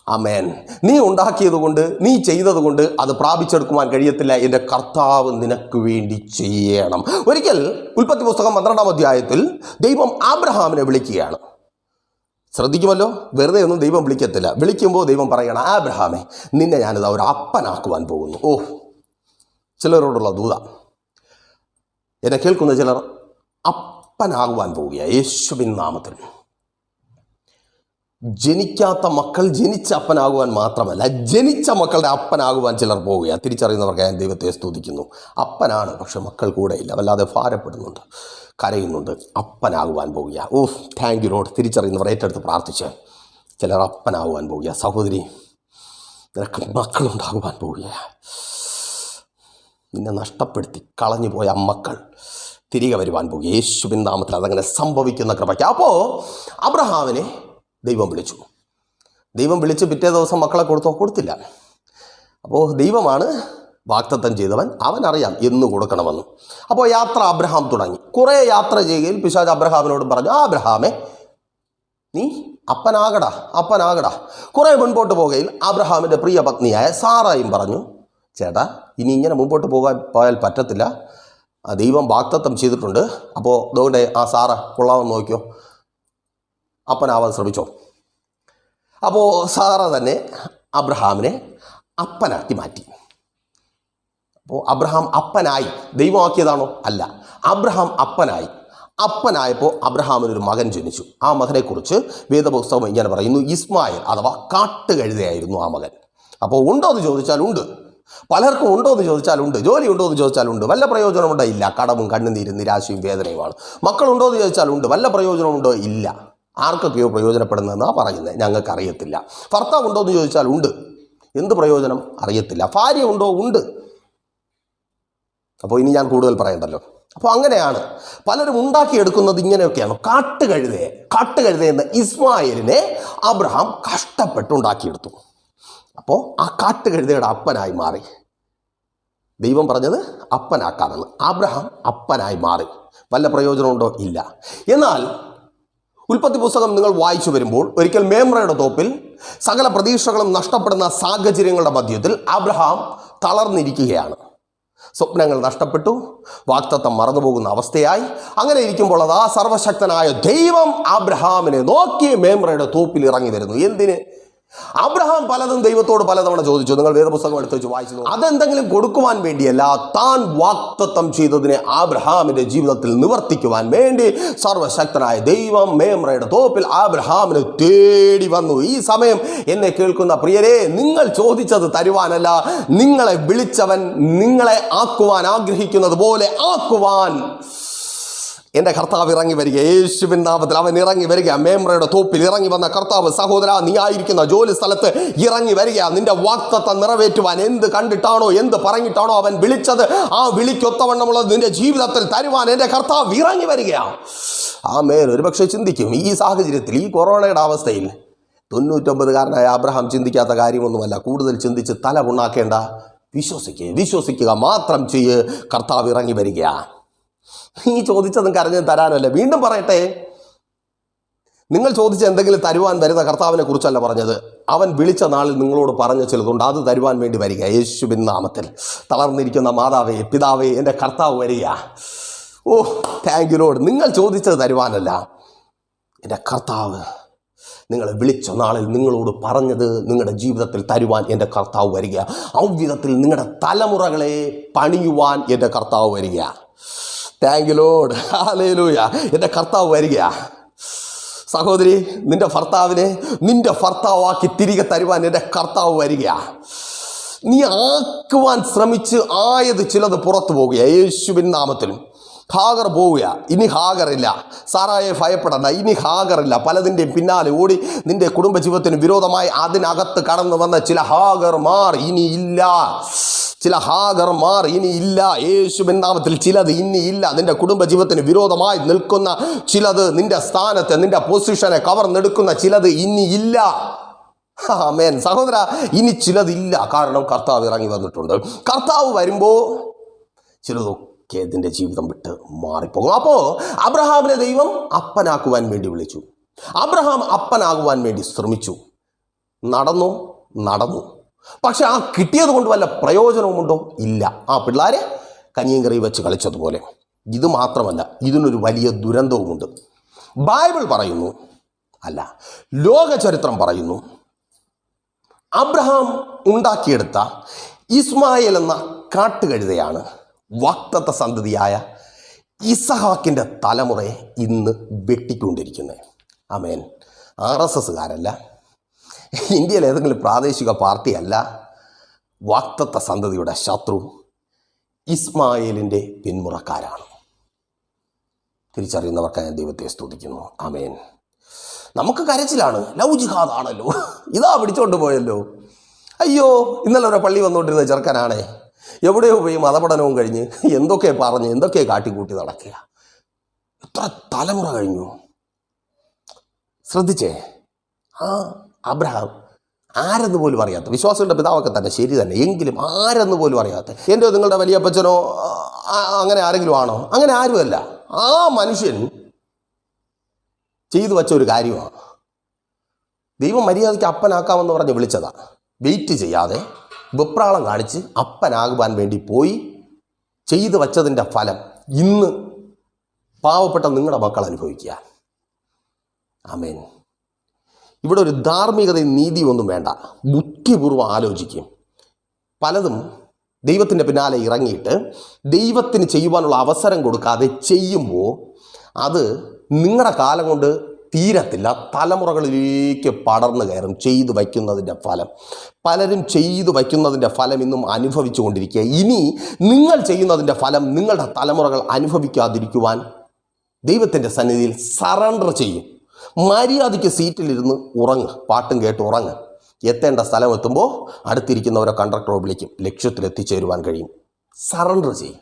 Speaker 1: ആമേൻ, നീ ഉണ്ടാക്കിയതുകൊണ്ട്, നീ ചെയ്തതുകൊണ്ട് അത് പ്രാപിച്ചെടുക്കുവാൻ കഴിയത്തില്ല. എൻ്റെ കർത്താവ് നിനക്ക് വേണ്ടി ചെയ്യണം. ഒരിക്കൽ ഉൽപ്പത്തി പുസ്തകം 12-ാം അധ്യായത്തിൽ ദൈവം ആബ്രഹാമിനെ വിളിക്കുകയാണ്. ശ്രദ്ധിക്കുമല്ലോ, വെറുതെ ഒന്നും ദൈവം വിളിക്കത്തില്ല. വിളിക്കുമ്പോൾ ദൈവം പറയണം, ആബ്രഹാമേ, നിന്നെ ഞാനിതാ ഒരു അപ്പനാക്കുവാൻ പോകുന്നു. ഓ, ചിലരോടുള്ള ദൂത, എന്നെ കേൾക്കുന്ന ചിലർ അപ്പനാകുവാൻ പോവുകയാണ് യേശുവിൻ നാമത്തിൽ. ജനിക്കാത്ത മക്കൾ ജനിച്ച അപ്പനാകുവാൻ മാത്രമല്ല, ജനിച്ച മക്കളുടെ അപ്പനാകുവാൻ ചിലർ പോവുകയാണ്. തിരിച്ചറിയുന്നവർക്ക് ഞാൻ ദൈവത്തെ സ്തുതിക്കുന്നു. അപ്പനാണ്, പക്ഷെ മക്കൾ കൂടെയില്ല, വല്ലാതെ ഭാരപ്പെടുന്നുണ്ട്, കരയുന്നുണ്ട്. അപ്പനാകുവാൻ പോവുക. ഓഹ് താങ്ക് യു ലോർഡ്. തിരിച്ചറിയുന്നവർ ഏറ്റെടുത്ത് പ്രാർത്ഥിച്ച് ചിലർ അപ്പനാകുവാൻ പോവുക. സഹോദരി, നിനക്ക് മക്കളുണ്ടാകുവാൻ പോവുക. നിന്നെ നഷ്ടപ്പെടുത്തി കളഞ്ഞു പോയ മക്കൾ തിരികെ വരുവാൻ പോകുക. യേശുവിൻ നാമത്തിൽ അതങ്ങനെ സംഭവിക്കുന്ന കൃപയ്ക്ക്. അപ്പോൾ അബ്രഹാമിനെ ദൈവം വിളിച്ചു. ദൈവം വിളിച്ച് പിറ്റേ ദിവസം മക്കളെ കൊടുത്തില്ല. അപ്പോൾ ദൈവമാണ് വാഗ്ദത്തം ചെയ്തവൻ, അവനറിയാം എന്ന് കൊടുക്കണമെന്ന്. അപ്പോൾ യാത്ര അബ്രഹാം തുടങ്ങി. കുറേ യാത്ര ചെയ്യുകയിൽ പിശാച് അബ്രഹാമിനോട് പറഞ്ഞു, അബ്രഹാമേ നീ അപ്പനാകടാ. കുറേ മുൻപോട്ട് പോകുകയിൽ അബ്രഹാമിൻ്റെ പ്രിയ പത്നിയായ സാറായും പറഞ്ഞു, ചേട്ടാ ഇനി ഇങ്ങനെ മുമ്പോട്ട് പോയാൽ പറ്റത്തില്ല, ദൈവം വാഗ്ദത്തം ചെയ്തിട്ടുണ്ട്. അപ്പോൾ അതുകൊണ്ട് ആ സാറ കൊള്ളാമെന്ന് നോക്കിയോ, അപ്പനാവാൻ ശ്രമിച്ചോ. അപ്പോൾ സാറ തന്നെ അബ്രഹാമിനെ അപ്പനാക്കി മാറ്റി. അപ്പോൾ അബ്രഹാം അപ്പനായി. ദൈവമാക്കിയതാണോ? അല്ല. അബ്രഹാം അപ്പനായപ്പോൾ അബ്രഹാമിനൊരു മകൻ ജനിച്ചു. ആ മകനെക്കുറിച്ച് വേദപുസ്തകം ഇങ്ങനെ പറയുന്നു, ഇസ്മായിൽ അഥവാ കാട്ടുകഴുതയായിരുന്നു ആ മകൻ. അപ്പോൾ ഉണ്ടോ എന്ന് ചോദിച്ചാൽ ഉണ്ട്. പലർക്കും ഉണ്ടോ എന്ന് ചോദിച്ചാൽ ഉണ്ട്. ജോലി ഉണ്ടോ എന്ന് ചോദിച്ചാൽ ഉണ്ട്. വല്ല പ്രയോജനമുണ്ടോ? ഇല്ല. കടവും കണ്ണുനീരും നിരാശയും വേദനയുമാണ്. മക്കളുണ്ടോ എന്ന് ചോദിച്ചാൽ ഉണ്ട്. വല്ല പ്രയോജനമുണ്ടോ? ഇല്ല. ആർക്കൊക്കെയോ പ്രയോജനപ്പെടുന്നതെന്നാണ് പറയുന്നത്, ഞങ്ങൾക്കറിയത്തില്ല. ഭർത്താവ് ഉണ്ടോ എന്ന് ചോദിച്ചാൽ ഉണ്ട്. എന്ത് പ്രയോജനം? അറിയത്തില്ല. ഭാര്യ ഉണ്ടോ? ഉണ്ട്. അപ്പോൾ ഇനി ഞാൻ കൂടുതൽ പറയണ്ടല്ലോ. അപ്പോൾ അങ്ങനെയാണ് പലരും ഉണ്ടാക്കിയെടുക്കുന്നത്. ഇങ്ങനെയൊക്കെയാണ്. കാട്ടുകഴുത എന്ന ഇസ്മായിലിനെ അബ്രഹാം കഷ്ടപ്പെട്ടുണ്ടാക്കിയെടുത്തു. അപ്പോൾ ആ കാട്ടുകഴുതയുടെ അപ്പനായി മാറി. ദൈവം പറഞ്ഞത് അപ്പനാക്കാമെന്ന്. അബ്രഹാം അപ്പനായി മാറി. വല്ല പ്രയോജനമുണ്ടോ? ഇല്ല. എന്നാൽ ഉൽപ്പത്തി പുസ്തകം നിങ്ങൾ വായിച്ചു വരുമ്പോൾ ഒരിക്കൽ മേമ്രയുടെ തോപ്പിൽ സകല പ്രതീക്ഷകളും നഷ്ടപ്പെടുന്ന സാഹചര്യങ്ങളുടെ മധ്യത്തിൽ അബ്രഹാം തളർന്നിരിക്കുകയാണ്. സ്വപ്നങ്ങൾ നഷ്ടപ്പെട്ടു, വാഗ്ദത്തം മറന്നുപോകുന്ന അവസ്ഥയായി. അങ്ങനെ ഇരിക്കുമ്പോൾ അതാ സർവശക്തനായ ദൈവം അബ്രഹാമിനെ നോക്കി മേമ്രയുടെ തോപ്പിൽ ഇറങ്ങി വരുന്നു. എന്തിന്? അബ്രഹാം പലതും ദൈവത്തോട് പലതവണ ചോദിച്ചു. നിങ്ങൾ വേദപുസ്തകം എടുത്ത് വെച്ച് വായിച്ചു. അതെന്തെങ്കിലും കൊടുക്കുവാൻ വേണ്ടിയല്ല, താൻ വാഗ്ദത്തം ചെയ്തതിനെ അബ്രഹാമിന്റെ ജീവിതത്തിൽ നിവർത്തിക്കുവാൻ വേണ്ടി സർവശക്തനായ ദൈവം മേമ്രയുടെ തോപ്പിൽ അബ്രഹാമിനെ തേടി വന്നു. ഈ സമയം എന്നെ കേൾക്കുന്ന പ്രിയരെ, നിങ്ങൾ ചോദിച്ചത് തരുവാനല്ല, നിങ്ങളെ വിളിച്ചവൻ നിങ്ങളെ ആക്കുവാൻ ആഗ്രഹിക്കുന്നത് പോലെ ആക്കുവാൻ എൻ്റെ കർത്താവ് ഇറങ്ങി വരിക. യേശുവിൻ നാമത്തിൽ അവൻ ഇറങ്ങി വരിക. മേമ്രയുടെ തോപ്പിൽ ഇറങ്ങി വന്ന കർത്താവ്, സഹോദര നീ ആയിരിക്കുന്ന ജോലി സ്ഥലത്ത് ഇറങ്ങി വരിക. നിന്റെ വാഗ്ദത്തം നിറവേറ്റുവാൻ എന്ത് കണ്ടിട്ടാണോ, എന്ത് പറഞ്ഞിട്ടാണോ അവൻ വിളിച്ചത്, ആ വിളിക്കൊത്തവണ്ണമുള്ളത് നിന്റെ ജീവിതത്തിൽ തരുവാൻ എൻ്റെ കർത്താവ് ഇറങ്ങി വരികയാണ്. ആമേൻ. ഒരുപക്ഷെ ചിന്തിക്കും, ഈ സാഹചര്യത്തിൽ, ഈ കൊറോണയുടെ അവസ്ഥയിൽ 99കാരനായ അബ്രഹാം ചിന്തിക്കാത്ത കാര്യമൊന്നുമല്ല. കൂടുതൽ ചിന്തിച്ച് തല പുണ്ണാക്കേണ്ട. വിശ്വസിക്കുക മാത്രം ചെയ്യ്. കർത്താവ് ഇറങ്ങി വരിക. നീ ചോദിച്ചതും കരഞ്ഞ് തരാനല്ല. വീണ്ടും പറയട്ടെ, നിങ്ങൾ ചോദിച്ച എന്തെങ്കിലും തരുവാൻ വരുന്ന കർത്താവിനെ കുറിച്ചല്ല പറഞ്ഞത്. അവൻ വിളിച്ച നാളിൽ നിങ്ങളോട് പറഞ്ഞ ചിലതുണ്ട്, അത് തരുവാൻ വേണ്ടി വരിക. യേശുവിൻ നാമത്തിൽ തളർന്നിരിക്കുന്ന മാതാവേ, പിതാവേ, എൻ്റെ കർത്താവ് വരിക. ഓ താങ്ക് യു ലോർഡ്. നിങ്ങൾ ചോദിച്ചത് തരുവാനല്ല, എൻ്റെ കർത്താവ് നിങ്ങളെ വിളിച്ച നാളിൽ നിങ്ങളോട് പറഞ്ഞത് നിങ്ങളുടെ ജീവിതത്തിൽ തരുവാൻ എൻ്റെ കർത്താവ് വരിക. ഔവിധത്തിൽ നിങ്ങളുടെ തലമുറകളെ പണിയുവാൻ എൻ്റെ കർത്താവ് വരിക. Thank you Lord. ഹല്ലേലൂയ. എൻ്റെ കർത്താവ് വരിക. സഹോദരി, നിന്റെ ഭർത്താവിനെ നിന്റെ ഭർത്താവാക്കി തിരികെ തരുവാൻ എൻ്റെ കർത്താവ് വരിക. നീ ആക്കുവാൻ ശ്രമിച്ച് ആയത് ചിലത് പുറത്തു പോകുക. യേശുവിൻ നാമത്തിലും. ഹാഗർ പോവുക. ഇനി ഹാഗറില്ല. സാറായെ ഭയപ്പെടണ്ട. ഇനി ഹാഗറില്ല. പലതിൻ്റെയും പിന്നാലെ ഓടി നിന്റെ കുടുംബജീവിതത്തിന് വിരോധമായി അതിനകത്ത് കടന്നു വന്ന ചില ഹാഗർമാർ ഇനിയില്ല. യേശുവിൻ നാമത്തിൽ ചിലത് ഇനിയില്ല. നിന്റെ കുടുംബജീവിതത്തിന് വിരോധമായി നിൽക്കുന്ന ചിലത്, നിന്റെ സ്ഥാനത്തെ, നിന്റെ പൊസിഷനെ കവർന്നെടുക്കുന്ന ചിലത് ഇനിയില്ല. ആമേൻ. സഹോദര, ഇനി ചിലതില്ല. കാരണം കർത്താവ് ഇറങ്ങി വന്നിട്ടുണ്ട്. കർത്താവ് വരുമ്പോൾ ചിലതൊക്കെ ഇതിൻ്റെ ജീവിതം വിട്ട് മാറിപ്പോകും. അപ്പോൾ അബ്രഹാമിനെ ദൈവം അപ്പനാക്കുവാൻ വേണ്ടി വിളിച്ചു. അബ്രഹാം അപ്പനാകുവാൻ വേണ്ടി ശ്രമിച്ചു. നടന്നു. പക്ഷെ ആ കിട്ടിയത് കൊണ്ട് വല്ല പ്രയോജനവുമുണ്ടോ? ഇല്ല. ആ പിള്ളേരെ കഞ്ഞിയും കറി വെച്ച് കളിച്ചതുപോലെ. ഇത് മാത്രമല്ല, ഇതിനൊരു വലിയ ദുരന്തവുമുണ്ട്. ബൈബിൾ പറയുന്നു, അല്ല, ലോക ചരിത്രം പറയുന്നു, അബ്രഹാം ഉണ്ടാക്കിയെടുത്ത ഇസ്മായേൽ എന്ന കാട്ടുകഴുതയാണ് വാഗ്ദത്ത സന്തതിയായ ഇസഹാക്കിൻ്റെ തലമുറയെ ഇന്ന് വെട്ടിക്കൊണ്ടിരിക്കുന്നത്. ആമേൻ. RSSകാരല്ല, ഇന്ത്യയിലെ ഏതെങ്കിലും പ്രാദേശിക പാർട്ടിയല്ല. വാഗ്ദത്ത സന്തതിയുടെ ശത്രു ഇസ്മായേലിൻ്റെ പിന്മുറക്കാരാണ്. തിരിച്ചറിയുന്നവർക്ക് ഞാൻ ദൈവത്തെ സ്തുതിക്കുന്നു. ആമേൻ. നമുക്ക് കരച്ചിലാണ്, ലവ് ജിഹാദാണല്ലോ, ഇതാ പിടിച്ചോണ്ട് പോയല്ലോ. അയ്യോ, ഇന്നലെ ഒരു പള്ളി വന്നുകൊണ്ടിരുന്ന ചെറുക്കനാണേ, എവിടെയോ പോയി മതപഠനവും കഴിഞ്ഞ് എന്തൊക്കെ പറഞ്ഞ് എന്തൊക്കെ കാട്ടിക്കൂട്ടി നടക്കുക. എത്ര തലമുറ കഴിഞ്ഞു. ശ്രദ്ധിച്ചേ, അബ്രഹാം ആരെന്ന് പോലും അറിയാത്ത, വിശ്വാസികളുടെ പിതാവൊക്കെ തന്നെ ശരി തന്നെ, എങ്കിലും ആരെന്ന് പോലും അറിയാത്ത, എൻ്റെ നിങ്ങളുടെ വലിയപ്പച്ചനോ അങ്ങനെ ആരെങ്കിലും ആണോ? അങ്ങനെ ആരുമല്ല. ആ മനുഷ്യൻ ചെയ്തു വച്ച ഒരു കാര്യമാണ്. ദൈവം മര്യാദയ്ക്ക് അപ്പനാക്കാമെന്ന് പറഞ്ഞ് വിളിച്ചതാണ്. വെയിറ്റ് ചെയ്യാതെ വെപ്രാളം കാണിച്ച് അപ്പനാകുവാൻ വേണ്ടി പോയി ചെയ്തു വച്ചതിൻ്റെ ഫലം ഇന്ന് പാവപ്പെട്ട നിങ്ങളുടെ മക്കൾ അനുഭവിക്കുക. ആമേൻ. ഇവിടെ ഒരു ധാർമ്മികതയും നീതിയും ഒന്നും വേണ്ട. ബുദ്ധിപൂർവ്വം ആലോചിക്കും. പലതും ദൈവത്തിൻ്റെ പിന്നാലെ ഇറങ്ങിയിട്ട് ദൈവത്തിന് ചെയ്യുവാനുള്ള അവസരം കൊടുക്കാതെ ചെയ്യുമ്പോൾ അത് നിങ്ങളുടെ കാലം കൊണ്ട് തീരത്തില്ല, തലമുറകളിലേക്ക് പടർന്നു കയറും ചെയ്തു വയ്ക്കുന്നതിൻ്റെ ഫലം. പലരും ചെയ്തു വയ്ക്കുന്നതിൻ്റെ ഫലം ഇന്നും അനുഭവിച്ചു കൊണ്ടിരിക്കുക. ഇനി നിങ്ങൾ ചെയ്യുന്നതിൻ്റെ ഫലം നിങ്ങളുടെ തലമുറകൾ അനുഭവിക്കാതിരിക്കുവാൻ ദൈവത്തിൻ്റെ സന്നിധിയിൽ സറണ്ടർ ചെയ്യും. മര്യാദയ്ക്ക് സീറ്റിലിരുന്ന് ഉറങ്ങ്, പാട്ടും കേട്ട് ഉറങ്ങ്. എത്തേണ്ട സ്ഥലം എത്തുമ്പോൾ അടുത്തിരിക്കുന്നവരെ കണ്ടക്ടറോ വിളിക്കും, ലക്ഷ്യത്തിലെത്തിച്ചേരുവാൻ കഴിയും. സറണ്ടർ ചെയ്യും.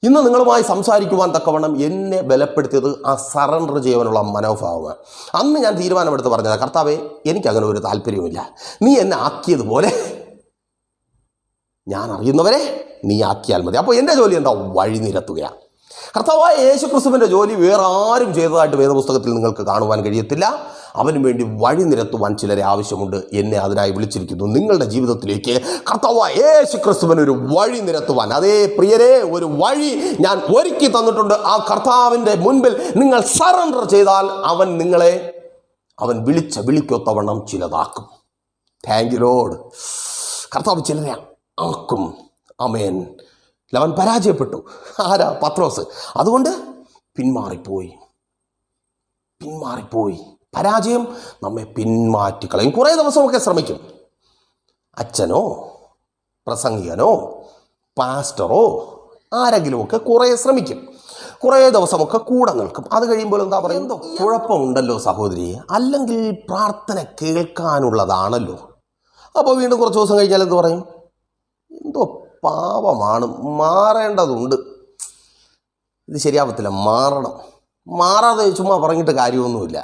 Speaker 1: ഇന്ന് നിങ്ങളുമായി സംസാരിക്കുവാൻ തക്കവണ്ണം എന്നെ ബലപ്പെടുത്തിയത് ആ സറണ്ടർ ചെയ്യാനുള്ള മനോഭാവമാണ്. അന്ന് ഞാൻ തീരുമാനമെടുത്ത് പറഞ്ഞത്, കർത്താവേ, എനിക്കങ്ങനെ ഒരു താല്പര്യവുമില്ല, നീ എന്നെ ആക്കിയതുപോലെ ഞാൻ അറിയുന്നവരെ നീ ആക്കിയാൽ മതി. അപ്പോൾ എൻ്റെ ജോലി എന്താ? വഴി നിരത്തുകയാണ്. കർത്താവായ യേശുക്രിസ്തുവിൻ്റെ ജോലി വേറെ ആരും ചെയ്തതായിട്ട് വേദപുസ്തകത്തിൽ നിങ്ങൾക്ക് കാണുവാൻ കഴിയത്തില്ല. അവന് വേണ്ടി വഴി നിരത്തുവാൻ ചിലരെ ആവശ്യമുണ്ട്. എന്നെ അതിനായി വിളിച്ചിരിക്കുന്നു. നിങ്ങളുടെ ജീവിതത്തിലേക്ക് കർത്താവായ യേശുക്രിസ്തുവിന് ഒരു വഴി നിരത്തുവാൻ, അതേ പ്രിയരെ, ഒരു വഴി ഞാൻ ഒരുക്കി തന്നിട്ടുണ്ട്. ആ കർത്താവിൻ്റെ മുൻപിൽ നിങ്ങൾ സറണ്ടർ ചെയ്താൽ അവൻ വിളിച്ച വിളിക്കൊത്തവണ്ണം ചിലതാക്കും. Thank you lord. കർത്താവ് ചിലരെ ആക്കും. ആമേൻ. അവൻ പരാജയപ്പെട്ടു. ആരാ? പത്രോസ്. അതുകൊണ്ട് പിന്മാറിപ്പോയി. പരാജയം നമ്മെ പിന്മാറ്റിക്കളയും. കുറേ ദിവസമൊക്കെ ശ്രമിക്കും. അച്ഛനോ പ്രസംഗികനോ പാസ്റ്ററോ ആരെങ്കിലുമൊക്കെ കുറേ ശ്രമിക്കും. കുറേ ദിവസമൊക്കെ കൂടെ നിൽക്കും. അത് കഴിയുമ്പോൾ എന്താ പറയുക? എന്തോ കുഴപ്പമുണ്ടല്ലോ സഹോദരി, അല്ലെങ്കിൽ പ്രാർത്ഥന കേൾക്കാനുള്ളതാണല്ലോ. അപ്പോൾ വീണ്ടും കുറച്ച് ദിവസം കഴിഞ്ഞാൽ എന്ത് പറയും? എന്തോ പാപമാണ്, മാറേണ്ടതുണ്ട്, ഇത് ശരിയാവത്തില്ല, മാറാതെ ചുമ്മാ പറഞ്ഞിട്ട് കാര്യമൊന്നുമില്ല.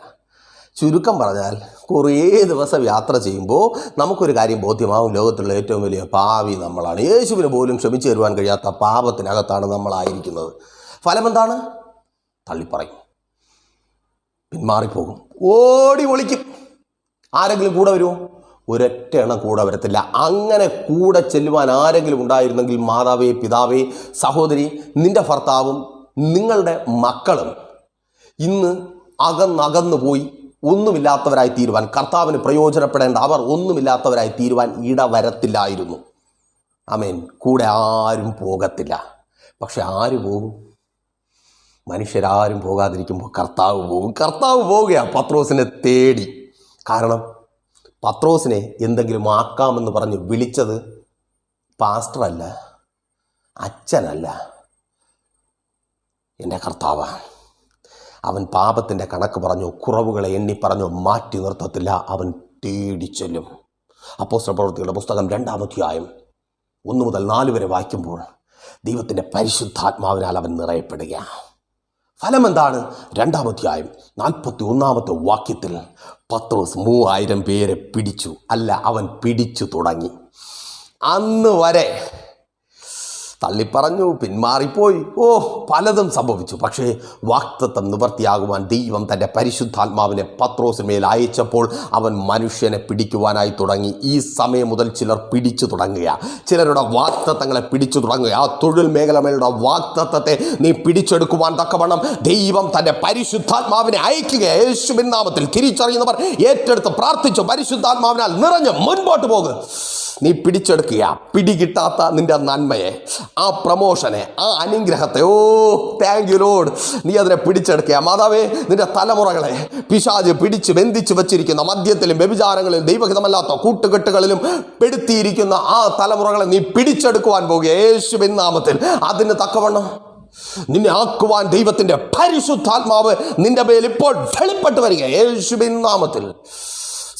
Speaker 1: ചുരുക്കം പറഞ്ഞാൽ കുറേ ദിവസം യാത്ര ചെയ്യുമ്പോൾ നമുക്കൊരു കാര്യം ബോധ്യമാവും, ലോകത്തുള്ള ഏറ്റവും വലിയ പാപി നമ്മളാണ്. യേശുവിന് പോലും ക്ഷമിച്ചു തരുവാൻ കഴിയാത്ത പാപത്തിനകത്താണ് നമ്മളായിരിക്കുന്നത്. ഫലം എന്താണ്? തള്ളിപ്പറയും, പിന്മാറിപ്പോകും, ഓടി ഒളിക്കും. ആരെങ്കിലും കൂടെ വരുമോ? ഒരൊറ്റ എണ്ണം കൂടെ വരത്തില്ല. അങ്ങനെ കൂടെ ചെല്ലുവാൻ ആരെങ്കിലും ഉണ്ടായിരുന്നെങ്കിൽ, മാതാവേ, പിതാവേ, സഹോദരി, നിന്റെ ഭർത്താവും നിങ്ങളുടെ മക്കളും ഇന്ന് അകന്നകന്നു പോയി ഒന്നുമില്ലാത്തവരായി തീരുവാൻ, കർത്താവിന് പ്രയോജനപ്പെടേണ്ട അവർ ഒന്നുമില്ലാത്തവരായി തീരുവാൻ ഇടവരത്തില്ലായിരുന്നു. ആമേൻ. കൂടെ ആരും പോകത്തില്ല. പക്ഷെ ആര് പോകും? മനുഷ്യരാരും പോകാതിരിക്കുമ്പോൾ കർത്താവ് പോകും. കർത്താവ് പോവുകയാണ് പത്രോസിനെ തേടി. കാരണം പത്രോസിനെ എന്തെങ്കിലും ആക്കാമെന്ന് പറഞ്ഞ് വിളിച്ചത് പാസ്റ്ററല്ല, അച്ഛനല്ല, എൻ്റെ കർത്താവാണ്. അവൻ പാപത്തിൻ്റെ കണക്ക് പറഞ്ഞോ, കുറവുകളെ എണ്ണി പറഞ്ഞോ മാറ്റി നിർത്തത്തില്ല. അവൻ തേടി ചെല്ലും. അപ്പോസ്തല പ്രവൃത്തികളുടെ പുസ്തകം 2-ാം അധ്യായം 1 മുതൽ 4 വരെ വായിക്കുമ്പോൾ ദൈവത്തിൻ്റെ പരിശുദ്ധാത്മാവിനാൽ അവൻ നിറയപ്പെടുകയാണ്. ഫലം എന്താണ്? 2-ാം അധ്യായം 41-ാമത്തെ വാക്യത്തിൽ പത്രോസ് 3000 പേരെ പിടിച്ചു. അവൻ പിടിച്ചു തുടങ്ങി. അന്ന് വരെ തള്ളിപ്പറഞ്ഞു, പിന്മാറിപ്പോയി, പലതും സംഭവിച്ചു. പക്ഷേ വാഗ്ദത്തം നിവൃത്തിയാകുവാൻ ദൈവം തൻ്റെ പരിശുദ്ധാത്മാവിനെ പത്രോസിന്മേൽ അയച്ചപ്പോൾ അവൻ മനുഷ്യനെ പിടിക്കുവാനായി തുടങ്ങി. ഈ സമയം മുതൽ ചിലർ പിടിച്ചു തുടങ്ങുക, ചിലരുടെ വാഗ്ദത്തങ്ങളെ പിടിച്ചു തുടങ്ങുക. ആ തൊഴിൽ മേഖലകളുടെ വാഗ്ദത്തത്തെ നീ പിടിച്ചെടുക്കുവാൻ തക്കവണ്ണം ദൈവം തൻ്റെ പരിശുദ്ധാത്മാവിനെ അയക്കുക. യേശുവിൻ നാമത്തിൽ തിരിച്ചറിയുന്നവർ ഏറ്റെടുത്ത് പ്രാർത്ഥിച്ചു പരിശുദ്ധാത്മാവിനാൽ നിറഞ്ഞ് മുൻപോട്ട് പോകുക. നീ പിടിച്ചെടുക്കുക. പിടികിട്ടാത്ത നിന്റെ നന്മയെ, ആ പ്രമോഷനെ, ആ അനുഗ്രഹത്തെ, ഓ താങ്ക് യു ലോർഡ്, നീ അതിനെ പിടിച്ചെടുക്കുക. മാതാവേ, നിന്റെ തലമുറകളെ പിശാച് പിടിച്ച് ബന്ധിച്ച് വച്ചിരിക്കുന്ന മദ്യത്തിലും വ്യഭിചാരങ്ങളിലും ദൈവഹിതമല്ലാത്ത കൂട്ടുകെട്ടുകളിലും പെടുത്തിയിരിക്കുന്ന ആ തലമുറകളെ നീ പിടിച്ചെടുക്കുവാൻ പോകുക യേശുവിൻ നാമത്തിൽ. അതിന് തക്കവണ്ണം നിന്നെ ആക്കുവാൻ ദൈവത്തിന്റെ പരിശുദ്ധാത്മാവ് നിന്റെ മേൽ ഇപ്പോൾ വെളിപ്പെട്ട് വരിക യേശുവിൻ നാമത്തിൽ.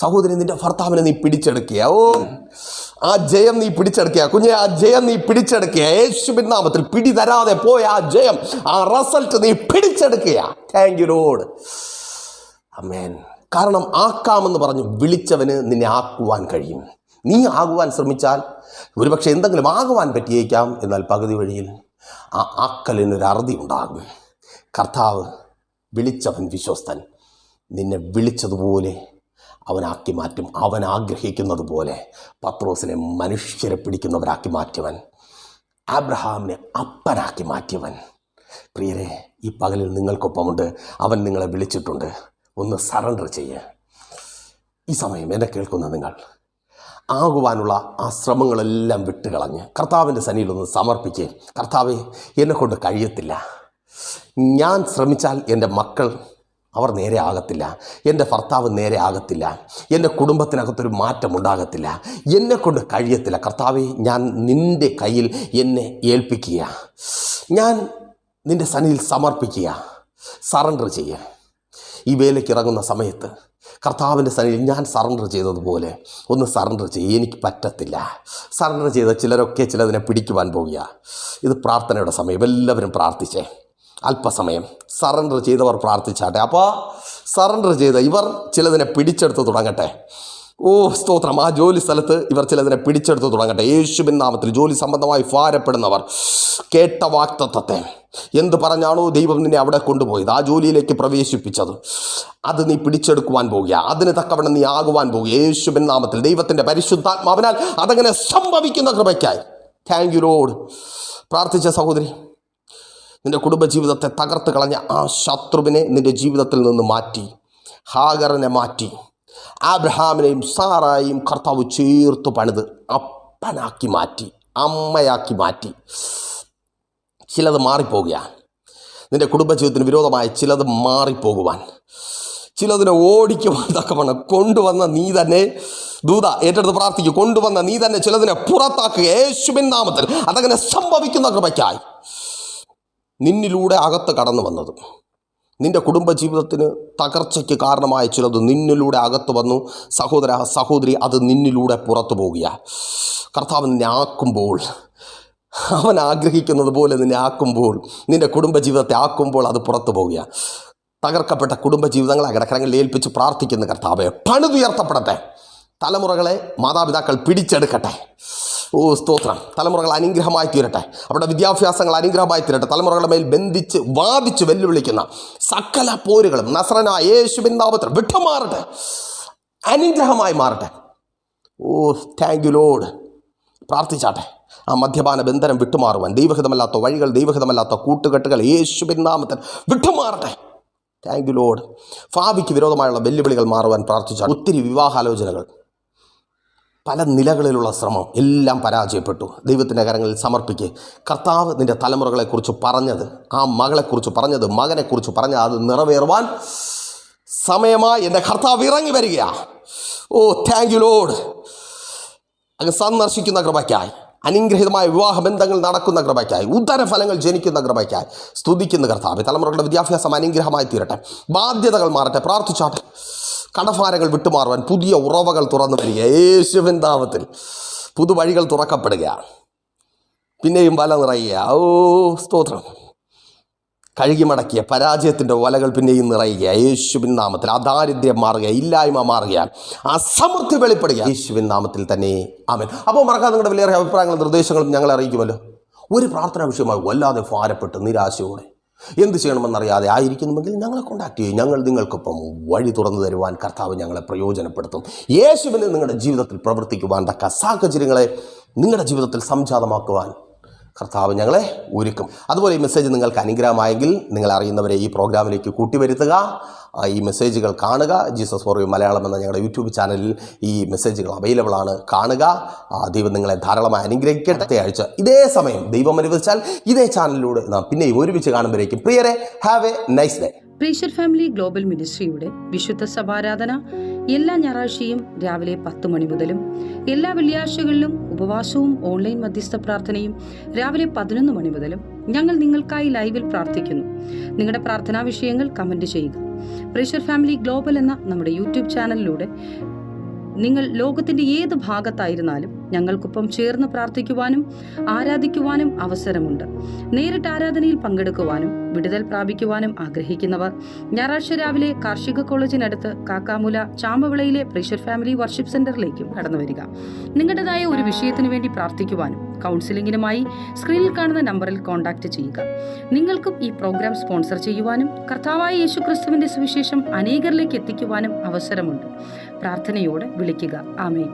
Speaker 1: സഹോദരി, നിന്റെ ഭർത്താവിനെ നീ പിടിച്ചെടുക്കുക. ഓ, ആ ജയം നീ പിടിച്ചെടുക്കുക. കുഞ്ഞെ, ആ ജയം നീ പിടിച്ചെടുക്കുക യേശുവിൻ നാമത്തിൽ. പിടി തരാതെ പോയ ആ ജയം, ആ റിസൾട്ട് നീ പിടിച്ചെടുക്കുക. Thank you lord. ആമേൻ. കാരണം ആക്കാമെന്ന് പറഞ്ഞു വിളിച്ചവന് നിന്നെ ആക്കുവാൻ കഴിയും. നീ ആകുവാൻ ശ്രമിച്ചാൽ ഒരുപക്ഷെ എന്തെങ്കിലും ആകുവാൻ പറ്റിയേക്കാം. എന്നാൽ പകുതി വഴിയിൽ ആ ആക്കലിനൊരു അറുതി ഉണ്ടാകും. കർത്താവ് വിളിച്ചവൻ വിശ്വസ്തൻ. നിന്നെ വിളിച്ചതുപോലെ അവനാക്കി മാറ്റും. അവൻ ആഗ്രഹിക്കുന്നത് പോലെ പത്രോസിനെ മനുഷ്യരെ പിടിക്കുന്നവരാക്കി മാറ്റിയവൻ, അബ്രഹാമിനെ അപ്പനാക്കി മാറ്റിയവൻ. പ്രിയരെ, ഈ പകലിൽ നിങ്ങൾക്കൊപ്പമുണ്ട്. അവൻ നിങ്ങളെ വിളിച്ചിട്ടുണ്ട്. ഒന്ന് സറണ്ടർ ചെയ്യുക. ഈ സമയം എന്നെ കേൾക്കുന്ന നിങ്ങൾ ആകുവാനുള്ള ആ ശ്രമങ്ങളെല്ലാം വിട്ടുകളഞ്ഞ് കർത്താവിൻ്റെ സന്നിധിയിലൊന്ന് സമർപ്പിച്ച്, കർത്താവേ, എന്നെക്കൊണ്ട് കഴിയത്തില്ല. ഞാൻ ശ്രമിച്ചാൽ എൻ്റെ മക്കൾ അവർ നേരെ ആകത്തില്ല, എൻ്റെ ഭർത്താവ് നേരെ ആകത്തില്ല, എൻ്റെ കുടുംബത്തിനകത്തൊരു മാറ്റം ഉണ്ടാകത്തില്ല, എന്നെക്കൊണ്ട് കഴിയത്തില്ല. കർത്താവേ, ഞാൻ നിൻ്റെ കയ്യിൽ എന്നെ ഏൽപ്പിക്കുക. ഞാൻ നിൻ്റെ സന്നിധിയിൽ സമർപ്പിക്കുക. സറണ്ടർ ചെയ്യുക. ഈ വേലയ്ക്ക് ഇറങ്ങുന്ന സമയത്ത് കർത്താവിൻ്റെ സന്നിധിയിൽ ഞാൻ സറണ്ടർ ചെയ്തതുപോലെ ഒന്ന് സറണ്ടർ ചെയ്യുക. എനിക്ക് പറ്റത്തില്ല. സറണ്ടർ ചെയ്ത ചിലരൊക്കെ ചിലതിനെ പിടിക്കുവാൻ പോകുക. ഇത് പ്രാർത്ഥനയുടെ സമയം. എല്ലാവരും പ്രാർത്ഥിച്ചേ. അല്പസമയം സറണ്ടർ ചെയ്തവർ പ്രാർത്ഥിച്ചാട്ടെ. അപ്പോൾ സറണ്ടർ ചെയ്ത ഇവർ ചിലതിനെ പിടിച്ചെടുത്ത് തുടങ്ങട്ടെ. ഓ സ്തോത്രം. ആ ജോലി സ്ഥലത്ത് ഇവർ ചിലതിനെ പിടിച്ചെടുത്ത് തുടങ്ങട്ടെ യേശുവിൻ നാമത്തിൽ. ജോലി സംബന്ധമായി ഭാരപ്പെടുന്നവർ കേട്ട വാഗ്ദത്തത്തെ, എന്ത് പറഞ്ഞാണോ ദൈവം നിന്നെ അവിടെ കൊണ്ടുപോയത്, ആ ജോലിയിലേക്ക് പ്രവേശിപ്പിച്ചത്, അത് നീ പിടിച്ചെടുക്കുവാൻ പോകുക. അതിന് തക്കവണ്ണം നീ ആകുവാൻ പോകുക യേശുവിൻ നാമത്തിൽ. ദൈവത്തിൻ്റെ പരിശുദ്ധാത്മാവിനാൽ അതങ്ങനെ സംഭവിക്കുന്ന കൃപയ്ക്കായി താങ്ക് യു ലോർഡ്. പ്രാർത്ഥിച്ച സഹോദരി, നിൻ്റെ കുടുംബജീവിതത്തെ തകർത്ത് കളഞ്ഞ ആ ശത്രുവിനെ നിൻ്റെ ജീവിതത്തിൽ നിന്ന് മാറ്റി, ഹാഗറിനെ മാറ്റി, അബ്രഹാമിനെയും സാറായെയും കർത്താവ് ചേർത്ത് പണിത് അപ്പനാക്കി മാറ്റി, അമ്മയാക്കി മാറ്റി. ചിലത് മാറിപ്പോകുക. നിൻ്റെ കുടുംബജീവിതത്തിന് വിരോധമായ ചിലത് മാറിപ്പോകുവാൻ, ചിലതിനെ ഓടിക്കുവാൻ തക്കവണ്ണം കൊണ്ടുവന്ന നീ തന്നെ, ദൂത ഏറ്റെടുത്ത് പ്രാർത്ഥിക്കും, കൊണ്ടുവന്ന നീ തന്നെ ചിലതിനെ പുറത്താക്കുക യേശുവിൻ നാമത്തിൽ. അതങ്ങനെ സംഭവിക്കുന്ന കൃപയ്ക്കായി നിന്നിലൂടെ അകത്ത് കടന്നു വന്നത്, നിൻ്റെ കുടുംബജീവിതത്തിന് തകർച്ചയ്ക്ക് കാരണമായ ചിലത് നിന്നിലൂടെ അകത്ത് വന്നു. സഹോദര സഹോദരി, അത് നിന്നിലൂടെ പുറത്തു പോകുക. കർത്താവ് നിന്നെ ആക്കുമ്പോൾ, അവൻ ആഗ്രഹിക്കുന്നത് പോലെ നിന്നെ ആക്കുമ്പോൾ, നിൻ്റെ കുടുംബജീവിതത്തെ ആക്കുമ്പോൾ അത് പുറത്തു പോകുക. തകർക്കപ്പെട്ട കുടുംബജീവിതങ്ങളെ അകടക്കരങ്ങളിൽ ഏൽപ്പിച്ച് പ്രാർത്ഥിക്കുന്ന കർത്താവെ, പണിതുയർത്തപ്പെടട്ടെ. തലമുറകളെ മാതാപിതാക്കൾ പിടിച്ചെടുക്കട്ടെ. ഓ സ്തോത്രം. തലമുറകൾ അനുഗ്രഹമായി തീരട്ടെ. അവരുടെ വിദ്യാഭ്യാസങ്ങൾ അനുഗ്രഹമായി തീരട്ടെ. തലമുറകളുടെ മേൽ ബന്ധിച്ച് വാദിച്ച് വെല്ലുവിളിക്കുന്ന സകല പോരുകളും നസ്രനായ യേശുവിൻ നാമത്തിൽ വിട്ടുമാറട്ടെ, അനുഗ്രഹമായി മാറട്ടെ. ഓ താങ്ക് യു ലോർഡ്. പ്രാർത്ഥിച്ചാട്ടെ. ആ മദ്യപാന ബന്ധനം വിട്ടുമാറുവാൻ, ദൈവഹിതമല്ലാത്ത വഴികൾ, ദൈവഹിതമല്ലാത്ത കൂട്ടുകെട്ടുകൾ യേശുവിൻ നാമത്തിൽ വിട്ടുമാറട്ടെ. Thank you Lord. ഭാവിക്ക് വിരോധമായുള്ള വെല്ലുവിളികൾ മാറുവാൻ പ്രാർത്ഥിച്ചാൽ. ഒത്തിരി വിവാഹാലോചനകൾ, പല നിലകളിലുള്ള ശ്രമം എല്ലാം പരാജയപ്പെട്ടു. ദൈവത്തിൻ്റെ കരങ്ങളിൽ സമർപ്പിക്കുക. കർത്താവ് നിൻ്റെ തലമുറകളെക്കുറിച്ച് പറഞ്ഞത്, ആ മകളെക്കുറിച്ച് പറഞ്ഞത്, മകനെക്കുറിച്ച് പറഞ്ഞത്, അത് നിറവേറുവാൻ സമയമായി എൻ്റെ കർത്താവ് ഇറങ്ങി വരിക. ഓ താങ്ക് യു ലോർഡ്. അങ്ങ് സന്ദർശിക്കുന്ന കൃപയ്ക്കായി, അനുഗ്രഹിതമായ വിവാഹബന്ധങ്ങൾ നടക്കുന്ന കൃപയ്ക്കായി, ഉദരഫലങ്ങൾ ജനിക്കുന്ന കൃപയ്ക്കായി സ്തുതിക്കുന്ന കർത്താവ്. തലമുറകളുടെ വിദ്യാഭ്യാസം അനുഗ്രഹമായി തീരട്ടെ. ബാധ്യതകൾ മാറട്ടെ. പ്രാർത്ഥിച്ചാട്ടെ. കടഭാരങ്ങൾ വിട്ടുമാറുവാൻ പുതിയ ഉറവകൾ തുറന്നു വരിക യേശുവിൻ നാമത്തിൽ. പുതുവഴികൾ തുറക്കപ്പെടുക. പിന്നെയും വല നിറയുക. ഓ സ്തോത്രം. കഴുകി മടക്കിയ പരാജയത്തിൻ്റെ വലകൾ പിന്നെയും നിറയുക യേശുവിൻ നാമത്തിൽ. ആ ദാരിദ്ര്യം മാറുക, ഇല്ലായ്മ മാറുക, ആ സമൃദ്ധി വെളിപ്പെടുക യേശുവിൻ നാമത്തിൽ തന്നെ. ആമേൻ. അപ്പോൾ മറക്കാതെ നിങ്ങളുടെ വിലയേറെ അഭിപ്രായങ്ങളും നിർദ്ദേശങ്ങളും ഞങ്ങളെ അറിയിക്കുമല്ലോ. ഒരു പ്രാർത്ഥനാ വിഷയമായി വല്ലാതെ ഭാരപ്പെട്ട് നിരാശയോടെ എന്ത് ചെയ്യണമെന്നറിയാതെ ആയിരിക്കുന്നുവെങ്കിൽ ഞങ്ങളെ കോൺടാക്ട് ചെയ്യും. ഞങ്ങൾ നിങ്ങൾക്കൊപ്പം വഴി തുറന്നു തരുവാൻ കർത്താവ് ഞങ്ങളെ പ്രയോജനപ്പെടുത്തും. യേശുവിനെ നിങ്ങളുടെ ജീവിതത്തിൽ പ്രവർത്തിക്കുവാൻ തക്ക സാഹചര്യങ്ങളെ നിങ്ങളുടെ ജീവിതത്തിൽ സംജാതമാക്കുവാൻ കർത്താവ് ഞങ്ങളെ ഒരുക്കും. അതുപോലെ ഈ മെസ്സേജ് നിങ്ങൾക്ക് അനുഗ്രഹമായെങ്കിൽ നിങ്ങൾ അറിയുന്നവരെ ഈ പ്രോഗ്രാമിലേക്ക് കൂട്ടിവരുത്തുക. ഈ മെസ്സേജുകൾ കാണുക. ജീസസ് ഫോർ യു മലയാളം എന്ന ഞങ്ങളുടെ യൂട്യൂബ് ചാനലിൽ ഈ മെസ്സേജുകൾ അവൈലബിൾ ആണ്. കാണുക. ദൈവം നിങ്ങളെ ധാരാളമായി അനുഗ്രഹിക്കട്ടെ. ആഴ്ച ഇതേ സമയം ദൈവം അനുവദിച്ചാൽ ഇതേ ചാനലിലൂടെ നാം പിന്നെയും ഒരുമിച്ച് കാണുമ്പോഴേക്കും പ്രിയരെ, ഹാവ് എ നൈസ് ഡേ.
Speaker 2: പ്രീഷർ ഫാമിലി ഗ്ലോബൽ മിനിസ്ട്രിയുടെ വിശുദ്ധ സഭാരാധന എല്ലാ ഞായറാഴ്ചയും രാവിലെ 10 മണി മുതലും എല്ലാ വെള്ളിയാഴ്ചകളിലും ഉപവാസവും ഓൺലൈൻ മധ്യസ്ഥ പ്രാർത്ഥനയും രാവിലെ 11 മണി മുതലും ഞങ്ങൾ നിങ്ങൾക്കായി ലൈവിൽ പ്രാർത്ഥിക്കുന്നു. നിങ്ങളുടെ പ്രാർത്ഥനാ വിഷയങ്ങൾ കമന്റ് ചെയ്യുക. പ്രീഷർ ഫാമിലി ഗ്ലോബൽ എന്ന നമ്മുടെ യൂട്യൂബ് ചാനലിലൂടെ നിങ്ങൾ ലോകത്തിന്റെ ഏത് ഭാഗത്തായിരുന്നാലും ഞങ്ങൾക്കൊപ്പം ചേർന്ന് പ്രാർത്ഥിക്കുവാനും ആരാധിക്കുവാനും അവസരമുണ്ട്. നേരിട്ട് ആരാധനയിൽ പങ്കെടുക്കുവാനും വിടുതൽ പ്രാപിക്കുവാനും ആഗ്രഹിക്കുന്നവർ ഞായറാഴ്ച രാവിലെ കാർഷിക കോളേജിനടുത്ത് കാക്കാമുല ചാമ്പവിളയിലെ പ്രീഷർ ഫാമിലി വർഷിപ്പ് സെന്ററിലേക്കും കടന്നു വരിക. നിങ്ങളുടേതായ ഒരു വിഷയത്തിന് വേണ്ടി പ്രാർത്ഥിക്കുവാനും കൗൺസിലിംഗിനുമായി സ്ക്രീനിൽ കാണുന്ന നമ്പറിൽ കോൺടാക്ട് ചെയ്യുക. നിങ്ങൾക്കും ഈ പ്രോഗ്രാം സ്പോൺസർ ചെയ്യുവാനും കർത്താവായ യേശുക്രിസ്തുവിന്റെ സുവിശേഷം അനേകരിലേക്ക് എത്തിക്കുവാനും അവസരമുണ്ട്. പ്രാർത്ഥനയോടെ വിളിക്കുക. ആമേൻ.